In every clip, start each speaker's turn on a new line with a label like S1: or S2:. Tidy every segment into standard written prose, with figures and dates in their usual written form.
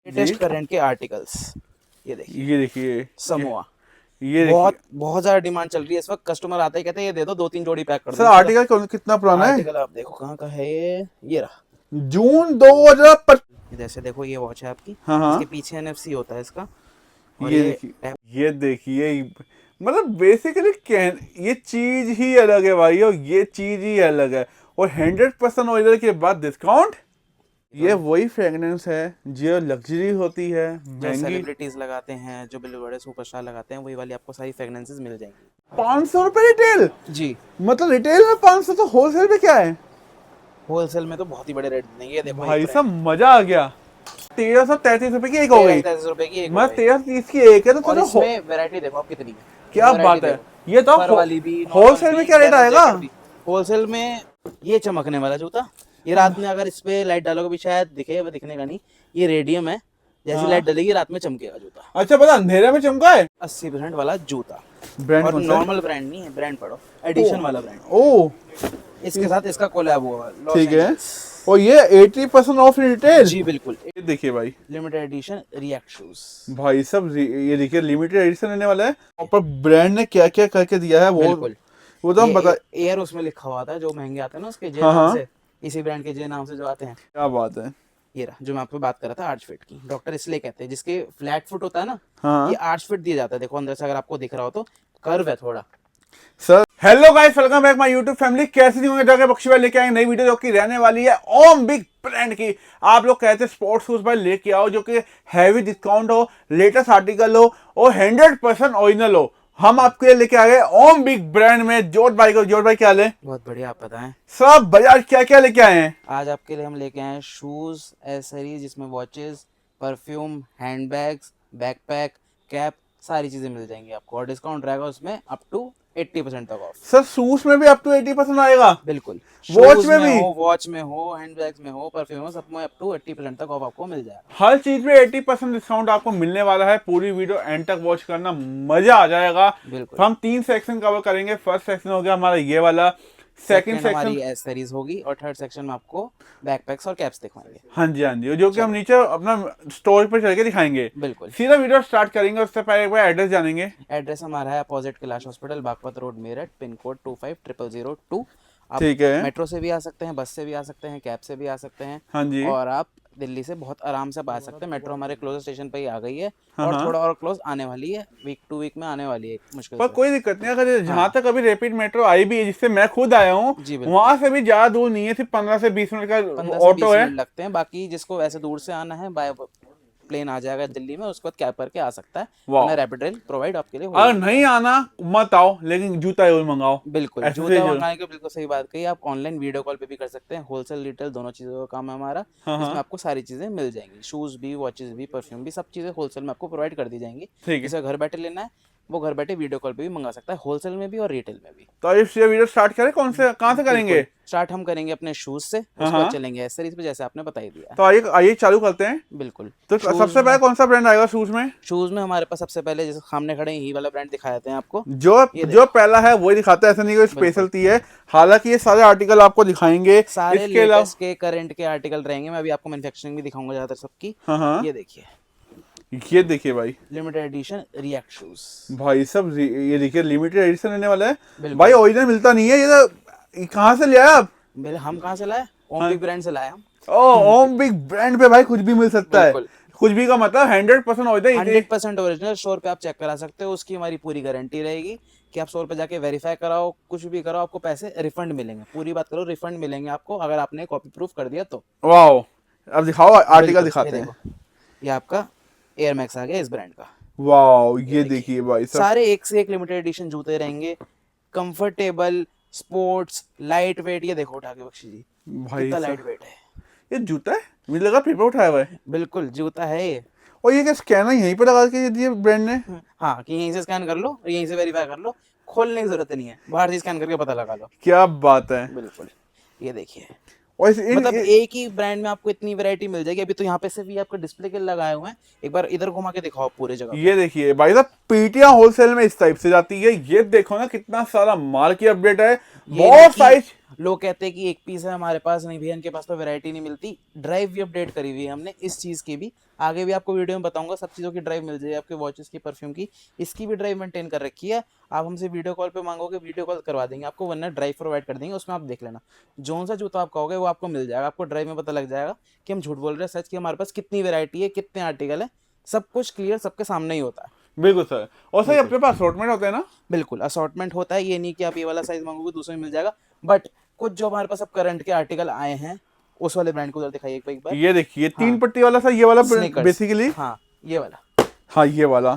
S1: Latest current के articles. ये देखिए समोआ।
S2: ये
S1: बहुत ज्यादा डिमांड चल रही है इस वक्त। कस्टमर आते ही कहते हैं ये दे दो, 2-3 जोड़ी पैक कर दो।
S2: सर आर्टिकल कितना पुराना है?
S1: आर्टिकल आप देखो कहाँ का है ये रहा,
S2: जून 2025।
S1: जैसे देखो ये वॉच है आपकी।
S2: हाँ।
S1: इसके पीछे NFC होता है इसका। और
S2: ये देखिए मतलब बेसिकली ये चीज ही अलग है भाई, और ये चीज ही अलग है। और 100% ऑर्डर के बाद डिस्काउंट। ये वही फ्रेगनेंस है जो लग्जरी होती है,
S1: जो सेलिब्रिटीज लगाते हैं, जो बड़े बड़े सुपरस्टार लगाते हैं, वही वाली आपको सारी फ्रेगनेंसेस मिल जाएंगी।
S2: 500 रुपए रिटेल
S1: जी,
S2: मतलब रिटेल में 500, तो होलसेल में क्या है?
S1: होलसेल में तो बहुत ही बड़े रेट नहीं। ये देखो
S2: भाई साहब मजा आ गया। 1333 रुपए की एक हो गई।
S1: 1333 रुपए की एक।
S2: मैं 1330 की एक है तो
S1: और इसमें वैरायटी देखो आप कितनी है।
S2: क्या बात है। ये तो
S1: वाली भी
S2: होलसेल में क्या रेट आएगा?
S1: होलसेल में ये चमकने वाला जूता, ये रात में अगर इस पे लाइट डालोगे भी शायद दिखे, वो दिखने का नहीं। ये रेडियम है, जैसी लाइट डलेगी रात में चमकेगा जूता।
S2: अच्छा पता अंधेरे में चमका है।
S1: 80% वाला जूता।
S2: ब्रांड
S1: और नॉर्मल ब्रांड नहीं है, ब्रांड पढ़ो, एडिशन वाला ब्रांड।
S2: ओ
S1: इसके साथ इसका कोलैब हुआ।
S2: ठीक है। और ये 80% ऑफ रिटेल।
S1: जी बिल्कुल।
S2: ये देखिए भाई,
S1: लिमिटेड एडिशन रिएक्ट शूज।
S2: भाई सब ये देखिए लिमिटेड एडिशन रहने वाला है। ऊपर ब्रांड ने क्या क्या करके दिया है वो तो हम बता।
S1: एयर उसमें लिखा हुआ था, जो महंगे आते हैं ना उसके जे नाम से, इसी ब्रांड के जे नाम से जो आते हैं।
S2: क्या बात है।
S1: ये रहा जो मैं आपको बात कर रहा था, आर्च फिट की। डॉक्टर इसलिए कहते हैं, जिसके फ्लैट फुट होता है ना, ये आर्च फिट दिया जाता है। देखो अंदर से अगर आपको दिख रहा हो तो कर्व है थोड़ा।
S2: Sir hello guys, welcome back my YouTube family. कैसे नहीं होंगे जाके बख्शी भाई लेके आएंगे नई वीडियो जो कि रहने वाली है ओम बिग ब्रांड की। आप लोग कहते हैं स्पोर्ट्स शूज भाई लेके आओ जो कि हैवी डिस्काउंट हो, लेटेस्ट आर्टिकल हो और 100% ओरिजिनल हो। हम आपके लिए लेके आ गए ओम बिग ब्रांड में। जोत भाई को, जोत भाई क्या हाल है?
S1: बहुत बढ़िया, आप बताएं।
S2: सब बाजार क्या क्या लेके आए हैं?
S1: आज आपके लिए हम लेके आए हैं शूज, एसेसरीज, जिसमें watches, perfume, handbags, backpack, cap, सारी चीजें मिल जाएंगी आपको। और डिस्काउंट रहेगा उसमें अप टू 80% तक ऑफ।
S2: सर शूज में भी अप टू 80% आएगा?
S1: बिल्कुल।
S2: वॉच में भी?
S1: वॉच में हो, हैंडबैग्स में हो, परफ्यूम में, सब में अप टू 80% तक ऑफ आपको मिल जाएगा।
S2: हर चीज में 80% डिस्काउंट आपको मिलने वाला है। पूरी वीडियो एंड तक वॉच करना, मजा आ जाएगा।
S1: बिल्कुल।
S2: हम 3 सेक्शन कवर करेंगे। फर्स्ट सेक्शन हो गया हमारा ये वाला, सेकंड सेक्शन
S1: हमारी एसेसरीज होगी, और थर्ड सेक्शन में आपको बैकपैक्स और कैप्स दिखाएंगे।
S2: हाँ जी, जो कि हम नीचे अपना स्टोर पे चल के दिखाएंगे।
S1: बिल्कुल।
S2: सीधा वीडियो स्टार्ट करेंगे, उससे पहले एक बार एड्रेस जानेंगे।
S1: एड्रेस हमारा है opposite Kailash hospital, Baghpat road, Meerut, pin code 250002। आप
S2: ठीक है।
S1: मेट्रो से भी आ सकते हैं, बस से भी आ सकते हैं, कैब से भी आ सकते हैं।
S2: हाँ जी।
S1: और आप दिल्ली से बहुत आराम से आ सकते हैं। मेट्रो हमारे क्लोज स्टेशन पे ही आ गई है। और थोड़ा और क्लोज आने वाली है, वीक टू वीक में आने वाली है मुश्किल
S2: पर
S1: से।
S2: कोई दिक्कत नहीं। अगर जहाँ तक अभी रैपिड मेट्रो आई भी है, जिससे मैं खुद आया हूँ, वहां से भी ज्यादा दूर नहीं है, सिर्फ 15 से 20 मिनट का ऑटो है
S1: लगते हैं। बाकी जिसको वैसे दूर से आना है, बाय प्लेन आ जाएगा दिल्ली में, उसके बाद कैब करके आ सकता है। रैपिड रेल प्रोवाइड आपके लिए।
S2: अगर नहीं आना मत आओ, लेकिन जूता जरूर मंगाओ।
S1: बिल्कुल, जूता मंगाने के बिल्कुल सही बात कही। आप ऑनलाइन वीडियो कॉल पे भी कर सकते हैं। होलसेल रिटेल दोनों चीजों का काम है हमारा। इसमें आपको सारी चीजें मिल जाएंगी, शूज भी, वॉचेस भी, परफ्यूम भी, सब चीजें होलसेल में आपको प्रोवाइड कर दी जाएंगी। जिसे घर बैठे लेना है वो घर बैठे वीडियो कॉल पे भी मंगा सकता है, होलसेल में भी और रिटेल में भी।
S2: तो ये वीडियो स्टार्ट करें, कहाँ से करेंगे?
S1: स्टार्ट हम करेंगे अपने शूज से, उसके बाद चलेंगे एसेसरीज पे, जैसे आपने बता ही दिया।
S2: तो आइए चालू करते हैं।
S1: बिल्कुल।
S2: तो सबसे पहले कौन सा ब्रांड आएगा शूज में?
S1: शूज में हमारे पास सबसे पहले, जैसे सामने खड़े हैं, यही वाला ब्रांड दिखाया जाते हैं आपको।
S2: जो पहला है वही दिखाता है, ऐसा नहीं कोई स्पेशलिटी है। हालांकि ये सारे आर्टिकल आपको दिखाएंगे,
S1: सारे लेटेस्ट के करंट के आर्टिकल रहेंगे। मैं अभी आपको मैन्युफैक्चरिंग भी दिखाऊंगा ज्यादातर सबकी। ये देखिए भाई, लिमिटेड एडिशन रिएक्ट शूज। भाई सब
S2: ये देखिए लिमिटेड एडिशन रहने वाला है भाई। ओरिजिनल मिलता नहीं है। ये तो कहाँ से लिया आप?
S1: हम कहाँ से लाए? ओम बिग ब्रांड से लाए हम।
S2: ओम बिग ब्रांड पे भाई कुछ भी मिल सकता है। कुछ भी का मतलब 100% ओरिजिनल।
S1: 100% ओरिजिनल। स्टोर पे आप चेक करा सकते हो, उसकी हमारी पूरी गारंटी रहेगी कि आप स्टोर पे जाके वेरीफाई कराओ, कुछ भी कराओ, आपको पैसे रिफंड मिलेंगे। पूरी बात करो, रिफंड मिलेंगे आपको अगर आपने कॉपी प्रूफ कर दिया तो।
S2: वाओ, अब दिखाओ आर्टिकल दिखाते हैं।
S1: ये आपका एयर मैक्स आ गया इस ब्रांड का।
S2: वाओ, ये देखिए भाई
S1: सारे एक से एक लिमिटेड एडिशन जूते रहेंगे, कंफर्टेबल, स्पोर्ट्स, लाइट वेट। ये देखो उठा के बख्शी जी भाई, कितना लाइट वेट है।
S2: ये जूता है, मुझे लगा पेपर उठाया हुआ है।
S1: बिल्कुल जूता है ये।
S2: और ये क्या स्कैनर यहीं पे लगा के दिया ब्रांड ने?
S1: हाँ, कि यहीं से स्कैन कर लो, यहीं से वेरीफाई कर लो, खोलने की जरूरत नहीं है, बाहर से स्कैन करके पता लगा लो।
S2: क्या बात है।
S1: बिल्कुल। ये देखिए,
S2: और
S1: मतलब एक ही ब्रांड में आपको इतनी वैरायटी मिल जाएगी। अभी तो यहाँ पे से भी आपको डिस्प्ले के लगाए हुए हैं, एक बार इधर घुमा के दिखाओ पूरे जगह।
S2: ये देखिए भाई साहब, पीटियां होलसेल में इस टाइप से जाती है। ये देखो ना कितना सारा माल की अपडेट है, बहुत साइज।
S1: लोग कहते हैं कि एक पीस है हमारे पास, नहीं भैया इनके पास तो वैरायटी नहीं मिलती। ड्राइव भी अपडेट करी हुई है हमने इस चीज़ की भी, आगे भी आपको वीडियो में बताऊंगा। सब चीज़ों की ड्राइव मिल जाएगी, आपके वॉचेस की, परफ्यूम की, इसकी भी ड्राइव मेंटेन कर रखी है। आप हमसे वीडियो कॉल पे मांगोगे, वीडियो कॉल करवा देंगे आपको, वरना ड्राइव प्रोवाइड कर देंगे। उसमें आप देख लेना, जोन सा जूता आप कहोगे वो आपको मिल जाएगा। आपको ड्राइव में पता लग जाएगा कि हम झूठ बोल रहे हैं सच, कि हमारे पास कितनी वैरायटी है, कितने आर्टिकल है, सब कुछ क्लियर सबके सामने ही होता है।
S2: बिल्कुल सर। और सर अपने पास असॉर्टमेंट होता है ना?
S1: बिल्कुल असॉर्टमेंट होता है, ये नहीं कि आप ये वाला साइज मांगोगे दूसरे में मिल जाएगा। बट कुछ जो हमारे पास अब करंट के आर्टिकल आए हैं, उस वाले ब्रांड को उधर दिखाइए एक बार।
S2: ये देखिए
S1: हाँ,
S2: 3 पट्टी वाला सर, ये वाला
S1: स्नीकर्स,
S2: बेसिकली।
S1: हाँ ये वाला,
S2: हाँ ये वाला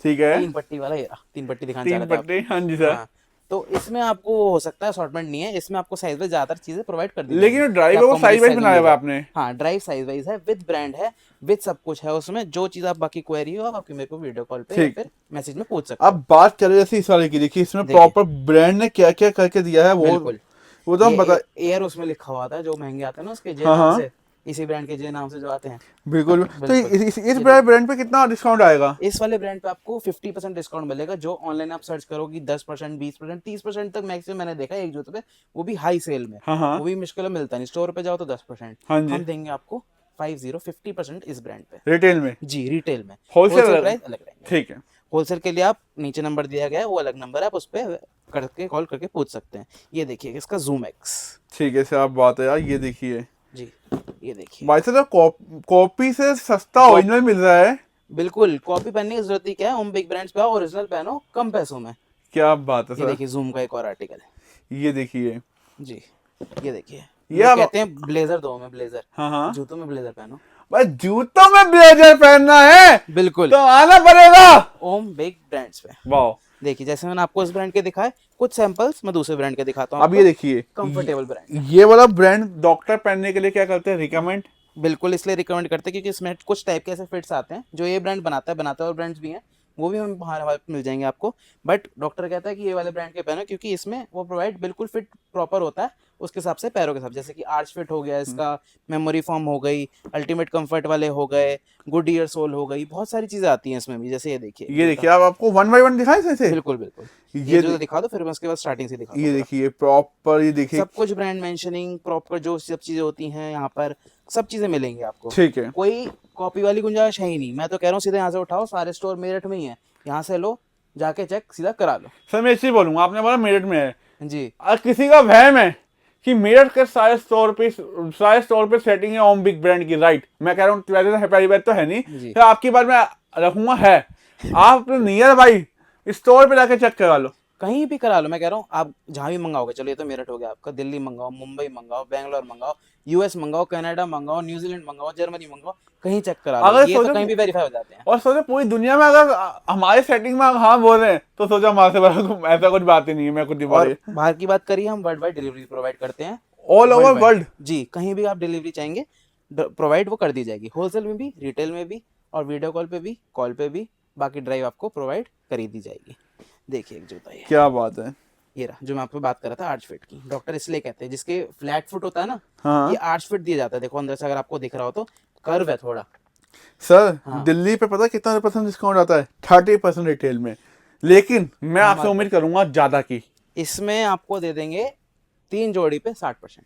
S2: ठीक है।
S1: 3 पट्टी वाला, ये रहा 3 पट्टी दिखाना चाह
S2: 3
S1: रहे थे
S2: पट्टी,
S1: आप।
S2: हाँ जी सर।
S1: हाँ, तो इसमें आपको हो सकता है असॉर्टमेंट नहीं है, इसमें आपको साइज वाइज ज्यादातर चीजें प्रोवाइड कर दी
S2: लेकिन जो
S1: जाएंगी,
S2: ड्राइव
S1: कि
S2: है वो
S1: आपको
S2: साइज
S1: हमारी
S2: वाइज
S1: size में
S2: बनाया
S1: मिल
S2: हुआ है
S1: जाए।
S2: आपने?
S1: हाँ ड्राइव साइज वाइज है, विद ब्रांड है, विद सब कुछ है उसमें। जो चीज आप बाकी क्वेरी हो, आप आपकी मेरे को वीडियो कॉल पे या
S2: ठीक।
S1: फिर मैसेज में पूछ सकते हो।
S2: अब बात करें जैसे इस वाले की, देखिए इसमें
S1: देखिए।
S2: प्रॉपर ब्रांड ने क्या क्या करके दिया है
S1: बिल्कुल,
S2: वो तो हम बता।
S1: एयर उसमें लिखा हुआ था, जो महंगे आते हैं ना उसके जे
S2: हाँ
S1: नाम
S2: हाँ
S1: से, इसी ब्रांड के जे नाम से जो आते हैं।
S2: बिल्कुल। तो
S1: बिल्कुल,
S2: इस
S1: ये
S2: ब्रांड पे कितना डिस्काउंट आएगा?
S1: इस वाले ब्रांड पे आपको 50% डिस्काउंट मिलेगा। जो ऑनलाइन आप सर्च करोगी 10%, 20%, 30% तक मैक्सिमम मैंने देखा है एक जूते पे, वो भी हाई सेल में।
S2: हाँ हाँ
S1: वो भी मुश्किल में मिलता नहीं, स्टोर पे जाओ तो 10%।
S2: हाँ जी।
S1: हम देंगे आपको 50% इस ब्रांड पे
S2: रिटेल में?
S1: जी, रिटेल में।
S2: होलसेल
S1: होलसेल
S2: अलग?
S1: प्राइस अलग रहेंगे।
S2: ठीक है।
S1: होलसेल के लिए आप, नीचे नंबर दिया गया है वो अलग नंबर है, आप उस पर करके कॉल करके पूछ सकते हैं। ये देखिए इसका जूम एक्स,
S2: ठीक है सर, आप बात है यार, ये देखिए
S1: जी ये देखिए।
S2: भाई साहब कॉपी से सस्ता ओरिजिनल मिल रहा है।
S1: बिल्कुल, कॉपी पहनने की जरूरत ही क्या है, ओम बिग ब्रांड्स पे आओ, ओरिजिनल पहनो कम पैसों में।
S2: क्या बात है
S1: ये
S2: सर।
S1: देखिए जूम का एक और आर्टिकल है
S2: ये देखिए।
S1: जी, ये देखिए।
S2: ये
S1: लोग
S2: अब
S1: कहते हैं ब्लेजर दो में, ब्लेजर,
S2: हाँ हाँ
S1: जूतों में ब्लेजर पहनो।
S2: भाई जूतों में ब्लेजर पहनना है
S1: बिल्कुल,
S2: तो आना पड़ेगा
S1: ओम बिग ब्रांड्स पे।
S2: वाह।
S1: देखिए जैसे मैंने आपको इस ब्रांड के दिखाए, कुछ सैंपल्स मैं दूसरे ब्रांड के दिखाता हूँ
S2: अब
S1: आपको।
S2: ये देखिए,
S1: कंफर्टेबल ब्रांड,
S2: ये वाला ब्रांड डॉक्टर पहनने के लिए क्या करते हैं, रिकमेंड?
S1: बिल्कुल इसलिए रिकमेंड करते हैं क्योंकि इसमें कुछ टाइप के ऐसे फिट्स आते हैं जो ये ब्रांड बनाता है और ब्रांड्स भी हैं, वो भी हमें बाहर हमारे मिल जाएंगे आपको। बट डॉक्टर कहता है कि ये वाले ब्रांड के पहनो, क्योंकि इसमें वो प्रोवाइड बिल्कुल फिट प्रॉपर होता है उसके हिसाब से, पैरों के हिसाब, जैसे कि आर्च फिट हो गया इसका, मेमोरी फॉर्म हो गई, अल्टीमेट कंफर्ट वाले हो गए, गुड ईयर सोल हो गई, बहुत सारी चीजें आती हैं इसमें भी। जैसे ये देखिए,
S2: ये देखिए, आप आपको 1 बाय 1 दिखाएं से?
S1: बिल्कुल बिल्कुल,
S2: ये
S1: ये जो दिखा दो, फिर मैं उसके बाद स्टार्टिंग से दिखा
S2: ये
S1: दूंगा।
S2: देखिए प्रॉपर, ये देखिए
S1: सब कुछ ब्रांड मेंशनिंग प्रॉपर, जो सब चीजें होती हैं यहाँ पर, सब चीजें मिलेंगी आपको।
S2: ठीक है।
S1: कोई कॉपी वाली गुंजाइश है ही नहीं। मैं तो कह रहा हूँ सीधे यहाँ से उठाओ, सारे स्टोर मेरठ में ही है, यहाँ से लो, जाके चेक सीधा करा लो।
S2: सर मैं इसी बोलूंगा, आपने बोला मेरठ में है,
S1: जी
S2: और किसी का वहम है कि मेरठ के सारे स्टोर पे सेटिंग है ओम बिग ब्रांड की, राइट? मैं कह रहा हूँ पहली बात तो है नहीं,
S1: जी।
S2: तो आपकी बात मैं रखूंगा है। आप अपने नियर बाई स्टोर पे जाके चेक करा लो।
S1: कहीं भी करा लो, मैं कह रहा हूँ आप जहाँ भी मंगाओगे, चलो ये तो मेरठ हो गया आपका, दिल्ली मंगाओ, मुंबई मंगाओ, बैंगलोर मंगाओ, यूएस मंगाओ, कनाडा मंगाओ, न्यूजीलैंड मंगाओ, जर्मनी मंगाओ, कहीं चेक करा लो,
S2: अगर
S1: ये तो
S2: सोचो
S1: कहीं भी वेरीफाई हो जाते हैं।
S2: और सोचो पूरी दुनिया में अगर हमारे सेटिंग में हाँ बोल रहे हैं, तो सोचो हमारे से बड़ा ऐसा कुछ बात ही नहीं है। मैं कुछ नहीं बोल
S1: और
S2: रही,
S1: बाहर की बात करिए, हम वर्ल्ड वाइड डिलीवरी प्रोवाइड करते हैं,
S2: ऑल ओवर
S1: वर्ल्ड
S2: वर्ल्ड।
S1: जी, कहीं भी आप डिलीवरी चाहेंगे प्रोवाइड वो कर दी जाएगी, होलसेल में भी, रिटेल में भी, और वीडियो कॉल पे भी, कॉल पे भी, बाकी ड्राइव आपको प्रोवाइड करी दी जाएगी। देखिए एक जूता, ये
S2: क्या बात है।
S1: ये रहा जो मैं आपको बात कर रहा था, आर्च फिट की। डॉक्टर इसलिए कहते हैं, जिसके फ्लैट फुट होता है ना,
S2: हाँ
S1: ये आर्च फिट दिया जाता है। देखो अंदर से अगर आपको दिख रहा हो तो कर्व है थोड़ा।
S2: सर,
S1: हाँ।
S2: दिल्ली पे पता कितना % डिस्काउंट आता है? 30% रिटेल में, लेकिन मैं आपसे उम्मीद करूंगा ज्यादा की।
S1: इसमें आपको दे देंगे 3 जोड़ी पे 60%,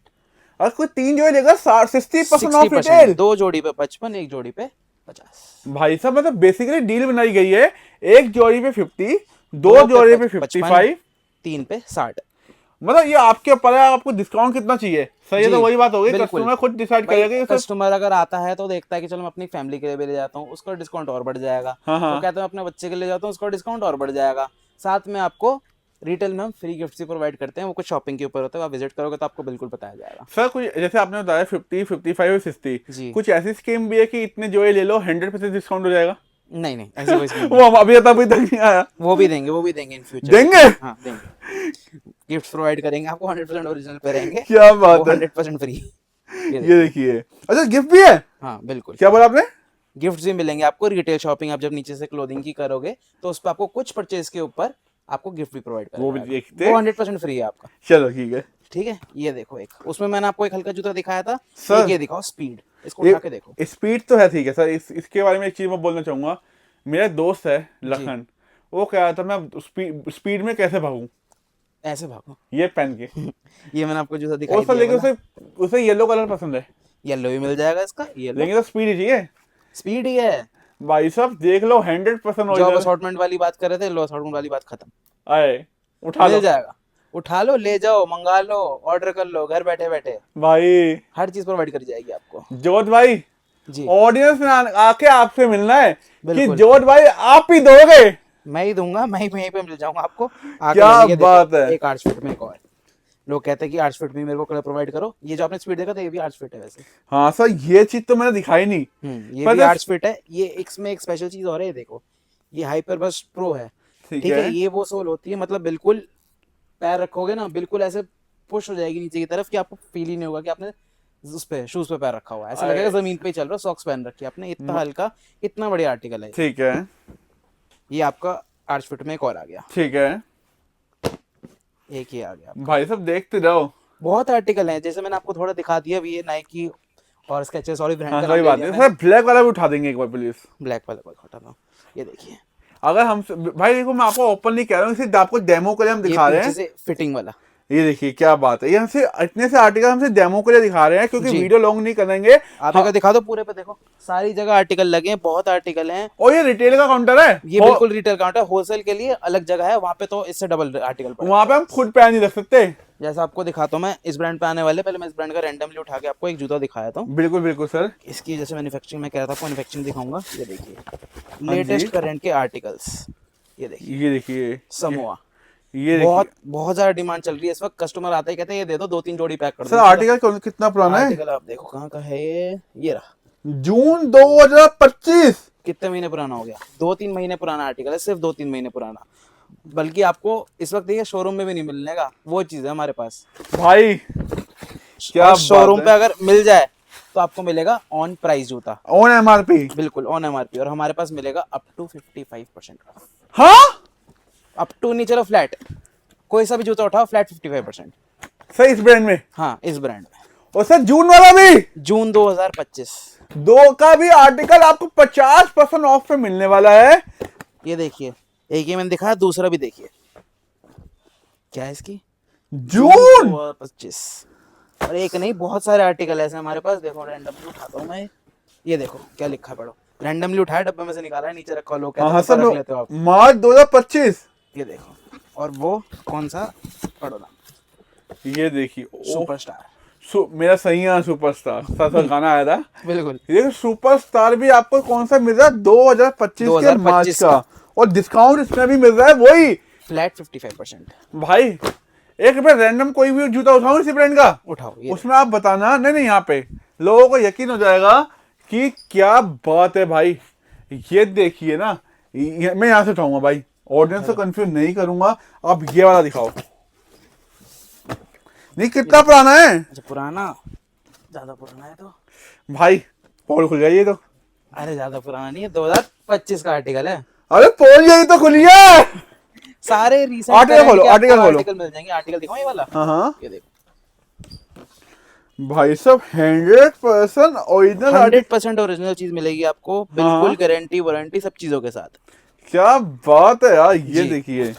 S2: और कोई 3 जोड़ी लेगा 60% ऑफ रिटेल।
S1: 60%, 2 जोड़ी पे 55, 1 जोड़ी पे 50।
S2: भाई साहब मतलब बेसिकली डील बनाई गई है, 1 जोड़ी पे 50, 2 जोड़ी पे 55,
S1: 3 पे 60।
S2: मतलब ये आपके ऊपर है, आपको डिस्काउंट कितना चाहिए। सही है, तो
S1: जी,
S2: वही बात हो गई,
S1: बिल्कुल।
S2: कस्टमर खुद डिसाइड
S1: भाई
S2: करेगा कि सर।
S1: कस्टमर अगर आता है तो देखता है कि चलो मैं अपनी फैमिली के लिए भी ले जाता हूँ, उसका डिस्काउंट और बढ़ जाएगा।
S2: हाँ हाँ
S1: वो कहता है मैं अपने बच्चे के लिए जाता हूँ, उसका डिस्काउंट और बढ़ जाएगा। साथ में आपको रिटेल में हम फ्री गिफ्ट भी प्रोवाइड करते हैं, वो कुछ शॉपिंग के ऊपर होता है, आप विजिट करोगे तो आपको बिल्कुल बताया जाएगा।
S2: सर कुछ जैसे आपने बताया 50, 55 और 60,
S1: जी।
S2: कुछ ऐसी स्कीम भी है कि इतने जोड़े ले लो 100% डिस्काउंट हो जाएगा?
S1: नहीं नहीं, ऐसी कोई स्कीम
S2: वो अभी तक नहीं आया।
S1: वो भी देंगे इन फ्यूचर।
S2: देंगे?
S1: हाँ देंगे, गिफ्ट प्रोवाइड करेंगे आपको, 100% ओरिजिनल पे रहेंगे।
S2: क्या बात है।
S1: 100% फ्री।
S2: ये देखिए, अच्छा गिफ्ट भी है?
S1: हाँ बिल्कुल,
S2: क्या बोला आपने?
S1: गिफ्ट्स भी मिलेंगे आपको। रिटेल शॉपिंग आप जब नीचे से क्लोथिंग की करोगे तो उस पर आपको कुछ परचेज के ऊपर आपको गिफ्ट भी प्रोवाइड करेगा।
S2: वो भी देखते,
S1: वो 100% फ्री है आपका।
S2: चलो ठीक है।
S1: ठीक है, ये देखो एक, उसमें मैंने आपको एक हल्का जूता दिखाया था,
S2: सर,
S1: एक ये दिखाओ स्पीड, इसको उठा के देखो।
S2: स्पीड तो है, ठीक है सर। इसके बारे में एक चीज मैं बोलना चाहूंगा। मेरा दोस्त है लखन, वो कह रहा था मैं स्पीड में कैसे भागूं।
S1: ऐसे भागो।
S2: ये पहन के
S1: ये मैंने आपको जूता दिखाई
S2: उसको,
S1: दिया
S2: लेकिन
S1: वाला।
S2: उसे येलो कलर पसंद है,
S1: येलो भी मिल जाएगा इसका, येलो
S2: लेकिन तो स्पीड ही चाहिए।
S1: स्पीड ही है।
S2: भाई साहब देख लो 100%
S1: जो आप
S2: ओरिजिनल।
S1: असॉर्टमेंट वाली बात कर रहे थे, लो असॉर्टमेंट वाली बात खत्म।
S2: आए उठा
S1: मिल
S2: लो
S1: जाएगा, उठा लो, ले जाओ, मंगा लो, ऑर्डर कर लो, घर बैठे बैठे
S2: भाई।
S1: हर चीज प्रोवाइड करी जाएगी आपको।
S2: जोत भाई,
S1: जी
S2: ऑडियंस में आके आपसे मिलना है कि
S1: बिल्कुल,
S2: जोत भाई आप ही दोगे।
S1: मैं ही दूंगा, मैं ही यहीं पे मिल जाऊंगा आपको, आके
S2: क्या
S1: ले लीजिए।
S2: बात
S1: देखो
S2: है।
S1: एक आर्च फिट में एक और, लोग कहते हैं कि आर्च फिट में मेरे को कलर प्रोवाइड करो। ये जो आपने स्पीड देखा था, ये भी आर्च फिट है वैसे।
S2: हाँ सर, ये चीज तो मैंने दिखाई नहीं।
S1: ये
S2: पर
S1: भी
S2: जब-
S1: आर्च फिट है। ये इसमें एक स्पेशल चीज और है, ये देखो, ये हाइपर बस्ट प्रो है।
S2: ठीक
S1: ठीक है,
S2: है।
S1: ये वो सोल होती है, मतलब बिल्कुल पैर रखोगे ना, बिल्कुल ऐसे पुश हो जाएगी नीचे की तरफ, कि आपको फील ही नहीं होगा कि आपने उस पे शूज पे पैर रखा हुआ है। ऐसा
S2: अरे।
S1: लगेगा जमीन पे ही चल रहा है, सॉक्स पहन रखी है आपने। इतना हल्का, इतना बढ़िया आर्टिकल है।
S2: ठीक है।
S1: ये आपका आर्च फिट में एक और आ गया,
S2: ठीक है
S1: एक ही आ गया।
S2: भाई साहब, देखते रहो।
S1: बहुत आर्टिकल हैं, जैसे मैंने आपको थोड़ा दिखा दिया अभी, ये नाइकी और स्केचेस और ब्रांड
S2: हाँ
S1: का
S2: सही
S1: नाम ले
S2: बात
S1: लिया
S2: है
S1: मैंने।
S2: सर, ब्लैक वाला भी उठा देंगे एक बार प्लीज।
S1: ब्लैक वाला को हटा दो, ये देखिए,
S2: अगर हम भाई देखो, मैं आपको ओपन नहीं कह रहा हूँ, सिर्फ आपको डेमो के लिए हम
S1: ये
S2: दिखा रहे
S1: पीछे
S2: हैं।
S1: से फिटिंग वाला।
S2: ये देखिए क्या बात है, ये हमसे इतने से आर्टिकल हमसे डेमो के लिए दिखा रहे हैं, क्योंकि
S1: जी।
S2: वीडियो लॉन्ग नहीं करेंगे।
S1: आप एक बार दिखा दो पूरे पे, देखो सारी जगह आर्टिकल लगे हैं, बहुत आर्टिकल हैं।
S2: और ये रिटेल का काउंटर है,
S1: ये बिल्कुल रिटेल काउंटर है, होलसेल के लिए अलग जगह है, वहाँ पे तो इससे डबल आर्टिकल पड़ेगा।
S2: वहां पे हम खुद पैर नहीं रख सकते।
S1: जैसा आपको दिखाता हूँ मैं, इस ब्रांड पे आने वाले, पहले मैं इस ब्रांड का रैंडमली उठा के आपको एक जूता दिखाया था।
S2: बिल्कुल बिल्कुल सर।
S1: इसकी जैसे मैन्युफैक्चरिंग मैं कह रहा था, आपको मैन्युफैक्चरिंग दिखाऊंगा। ये देखिए,
S2: हाँ
S1: लेटेस्ट
S2: जी।
S1: करंट के आर्टिकल्स, ये देखिए,
S2: ये देखिए,
S1: समोआ।
S2: ये
S1: बहुत
S2: देखिए
S1: बहुत ज्यादा डिमांड चल रही है इस वक्त। कस्टमर आते ही कहते हैं ये दे दो, 2-3 जोड़ी पैक कर दो।
S2: सर। आर्टिकल कितना पुराना है?
S1: आर्टिकल आप देखो कहाँ का है, ये रहा।
S2: जून 2025।
S1: कितने महीने पुराना हो गया? 2-3 महीने पुराना आर्टिकल है, सिर्फ 2-3 महीने पुराना। बल्कि आपको इस वक्त देखिए शोरूम में भी नहीं मिलने का, वो चीज है हमारे पास।
S2: भाई क्या
S1: शोरूम
S2: बात
S1: पे
S2: है।
S1: अगर मिल जाए तो आपको मिलेगा ऑन प्राइस जूता,
S2: ऑन एमआरपी।
S1: बिल्कुल ऑन एमआरपी। और हमारे पास मिलेगा अप टू 55% ऑफ।
S2: हाँ
S1: अप टू नहीं, चलो फ्लैट, कोई सा भी जूता उठाओ, फ्लैट 55%।
S2: सर इस ब्रांड में?
S1: हाँ, इस ब्रांड में।
S2: और सर जून वाला भी,
S1: जून 2025।
S2: दो का भी आर्टिकल आपको 50% ऑफ पे मिलने वाला है।
S1: ये देखिए, एक ही मैंने दिखाया, दूसरा भी देखिए, क्या है इसकी,
S2: जून
S1: 2025। और एक नहीं, बहुत सारे आर्टिकल ऐसे हमारे पास। देखो रैंडमली उठाता हूँ मैं, ये देखो क्या लिखा है, पढ़ो। रैंडमली उठाया, डब्बे में से निकाला है, नीचे रखा, लोग कहते
S2: हाँ
S1: हैं तो
S2: सर,
S1: रख लेते हो आप।
S2: मार्च 2025।
S1: ये देखो, और वो कौन सा, पढ़ो ना,
S2: ये देखिए
S1: सुपरस्टार।
S2: मेरा सही है सुपरस्टार, सर गाना आया था।
S1: बिल्कुल,
S2: ये सुपरस्टार भी आपको कौन सा मिल रहा है? 2025 के मार्च
S1: 2025
S2: का। और डिस्काउंट इसमें भी मिल रहा है वही
S1: फ्लैट 55%।
S2: भाई। एक रुपये रैंडम कोई भी जूता उठाओ इसी ब्रांड का,
S1: उठाओ ये
S2: उसमें आप बताना, नहीं नहीं, यहाँ पे लोगों को यकीन हो जाएगा कि क्या बात है भाई। ये देखिए ना, मैं यहाँ से उठाऊंगा भाई, ऑडियंस को कंफ्यूज नहीं करूंगा। आप ये वाला दिखाओ। नहीं कितना पुराना है
S1: अच्छा, पुराना, ज्यादा पुराना है तो
S2: भाई, पोल खुल गया ये तो।
S1: अरे ज्यादा पुराना नहीं है, 2025 का आर्टिकल है।
S2: अरे पोल यही तो खुल गया।
S1: सारे रिसेंट
S2: आर्टिकल खोलो, आर्टिकल खोलो।
S1: आर्टिकल मिल जाएंगे। आर्टिकल दिखाऊं ये वाला,
S2: हाँ हाँ
S1: ये देखो,
S2: भाई साहब 100% ओरिजिनल
S1: 100% ओरिजिनल चीज मिलेगी आपको, बिल्कुल
S2: हाँ।
S1: गारंटी वारंटी सब चीजों के साथ।
S2: क्या बात है यार। ये
S1: जी।
S2: देखिए,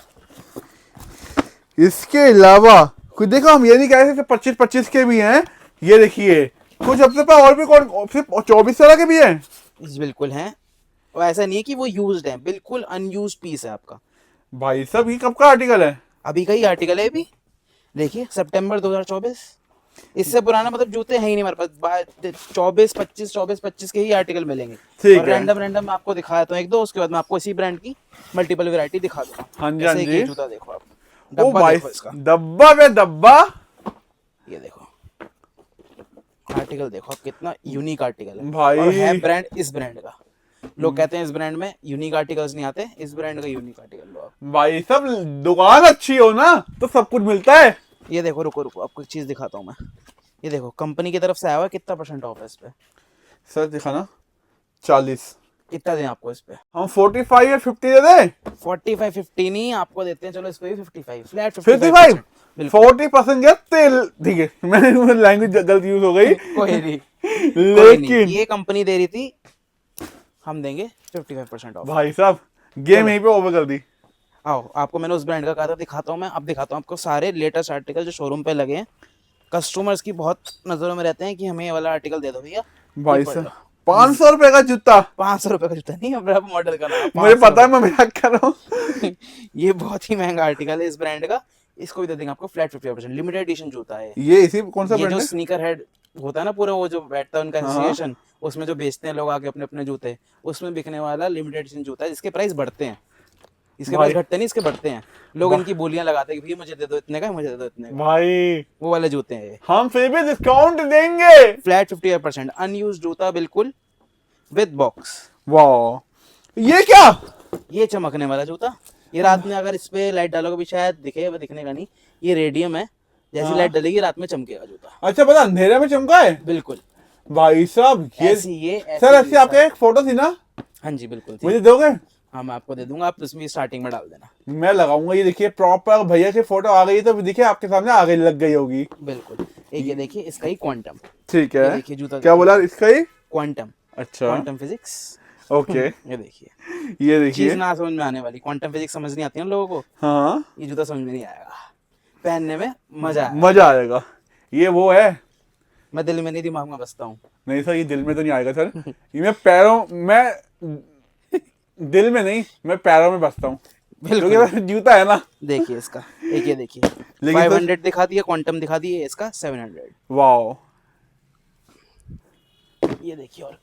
S2: इसके अलावा कुछ देखो, हम ये नहीं कह रहे 25-25 के भी हैं। ये देखिए कुछ अपने पास और भी सिर्फ 24 वाला के भी हैं।
S1: बिल्कुल हैं, और ऐसा नहीं है कि वो यूज्ड है, बिल्कुल अनयूज्ड पीस है आपका।
S2: भाई साहब ये कब का आर्टिकल है?
S1: अभी का ही आर्टिकल है, अभी देखिए, सितंबर 2024। इससे पुराना मतलब जूते हैं ही नहीं हमारे पास। 24-25 के ही आर्टिकल मिलेंगे।
S2: ठीक
S1: और
S2: है।
S1: रैंडम मैं आपको दिखाया तो एक दो, उसके बाद मैं आपको इसी ब्रांड की मल्टीपल वैरायटी दिखा दूंगा।
S2: हाँ जी, हाँ
S1: जैसे कि
S2: जी।
S1: ये जूता देखो आप,
S2: ओ
S1: डब्बा
S2: भाई,
S1: देखो इसका,
S2: डब्बा पे डब्बा।
S1: ये देखो आर्टिकल देखो आप, कितना यूनिक आर्टिकल है
S2: भाई।
S1: और है ब्रांड इस ब्रांड का। लोग कहते हैं इस ब्रांड में यूनिक आर्टिकल्स नहीं आते, इस ब्रांड का यूनिक आर्टिकल लो आप।
S2: भाई साहब दुकान अच्छी हो ना तो सब कुछ मिलता है।
S1: ये देखो, रुको रुको, आपको एक चीज दिखाता हूँ मैं। ये देखो, कंपनी की तरफ से आया हुआ है, कितना % ऑफ है इस पे।
S2: सर दिखाना। 40।
S1: कितना दें आपको इस पे?
S2: हम 45 या 50 दे दें?
S1: 45-50 नहीं, आपको देते हैं, चलो इस पे भी 55, फ्लैट
S2: 55।
S1: 55%।
S2: 40% गया तेल। ठीक है, मैंने लैंग्वेज गलत यूज हो गई।
S1: कोई नहीं, कोई नहीं,
S2: लेकिन
S1: ये कंपनी दे रही थी, हम देंगे 55% ऑफ।
S2: भाई साहब गेम यहीं पे ओवर कर दी।
S1: आओ, आपको मैंने उस ब्रांड का कहा था, दिखाता हूँ मैं, अब दिखाता हूँ आपको सारे लेटेस्ट आर्टिकल जो शोरूम पे लगे हैं। कस्टमर्स की बहुत नज़रों में रहते हैं कि हमें ये वाला आर्टिकल दे दो भैया, ये
S2: भाई
S1: पढ़
S2: साहब
S1: लो।
S2: 500 रुपए का जूता।
S1: 500 रुपये का जूता नहीं है, ब्रांड मॉडल का नाम है,
S2: मुझे
S1: 500
S2: पता है,
S1: रुपये।
S2: मैं मजाक कर रहा हूँ।
S1: ये बहुत ही महंगा आर्टिकल है इस ब्रांड का। इसको भी दे देंगे आपको फ्लैट 50%, लिमिटेड एडिशन जूता है।
S2: ये इसी कौन सा
S1: ये
S2: ब्रांड
S1: जो
S2: है?
S1: स्नीकर हेड होता है ना पूरा, वो जो बैठता है उनका
S2: हाँ हाँ।
S1: एसोसिएशन, उसमें जो बेचते हैं लोग आके अपने अपने जूते, उसमें बिकने वाला लिमिटेड एडिशन जूता है, जिसके प्राइस बढ़ते हैं। इसके
S2: भाई
S1: प्राइस घटते नहीं, इसके बढ़ते हैं। लोग
S2: वाह
S1: इनकी बोलियां लगाते हैं कि भैया मुझे दे दो इतने का, मुझे दे दो इतने का।
S2: भाई,
S1: वो वाले जूते हैं ये।
S2: हम फिर भी डिस्काउंट देंगे।
S1: फ्लैट 50%, अनयूज्ड जूता बिल्कुल, विद बॉक्स।
S2: वाह, ये क्या?
S1: ये चमकने वाला जूता, ये रात में अगर इस पे लाइट डालोगे भी शायद दिखे, वो दिखने का नहीं। ये रेडियम है, जैसी
S2: हाँ।
S1: लाइट डलेगी रात में चमकेगा जूता।
S2: अच्छा, पता अंधेरे में चमका है?
S1: बिल्कुल।
S2: भाई साहब ये सर, ऐसी आपके एक फोटो थी ना,
S1: हाँ जी बिल्कुल थी।
S2: मुझे दोगे?
S1: हाँ मैं आपको दे दूंगा, आप उसमें स्टार्टिंग में डाल देना।
S2: मैं लगाऊंगा। ये देखिए प्रॉपर भैया की फोटो आ गई है, तो देखिए आपके सामने आ गई, लग गई होगी।
S1: बिल्कुल। एक ये देखिए, इसका ही क्वांटम।
S2: ठीक
S1: ये
S2: है,
S1: देखिए जूता,
S2: क्या बोला इसका ही?
S1: क्वांटम।
S2: अच्छा,
S1: क्वांटम फिजिक्स।
S2: ओके।
S1: ये देखिए,
S2: ये
S1: चीज
S2: देखिए।
S1: ना समझ में आने वाली, क्वांटम फिजिक्स समझ नहीं आती है ना लोगों को,
S2: हाँ,
S1: ये जूता समझ में नहीं आएगा, पहनने में मजा आएगा।
S2: मजा आएगा। ये वो है?
S1: मैं दिल में नहीं दिमाग में बसता हूँ।
S2: नहीं सर, ये दिल में तो नहीं आएगा सर। ये मैं पैरों में, दिल में नहीं, मैं पैरों में बसता हूँ, क्योंकि
S1: बिल्कुल।
S2: मेरा जूता है ना।
S1: देखिए इसका, एक ये देखिए,
S2: लेकिन
S1: 500 दिखा दिया, क्वांटम दिखा दिए, इसका 700।
S2: वाह,
S1: ये देखिए, और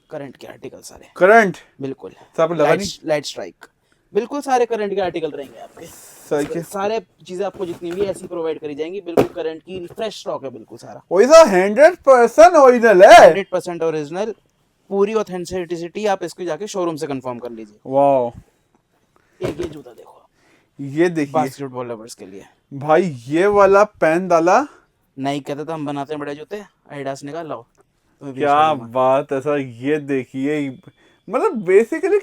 S1: करंट के आर्टिकल सारे।
S2: करंट
S1: बिल्कुल।
S2: सर आपने लगा नहीं?
S1: लाइट स्ट्राइक, बिल्कुल सारे करंट के आर्टिकल रहेंगे आपके।
S2: सर के
S1: सारे चीजें आपको जितनी भी ऐसी प्रोवाइड करी जाएंगी, बिल्कुल करंट की फ्रेश स्टॉक है, बिल्कुल सारा
S2: वही सर 100% ओरिजिनल है।
S1: 100% ओरिजिनल, पूरी ऑथेंटिसिटी। आप इसको जाके शोरूम से कंफर्म कर लीजिए।
S2: वाह,
S1: एक ये जूता देखो,
S2: ये देखिए
S1: बास्केटबॉल लवर्स के लिए।
S2: भाई, ये वाला पेन डाला।
S1: नहीं कहते तो हम बनाते हैं बड़े जूते, एडिडास निकाल लाओ तुम्हें भी
S2: क्या
S1: भेज दूंगा।
S2: बात है सर, ये देखिए, मतलब बेसिकली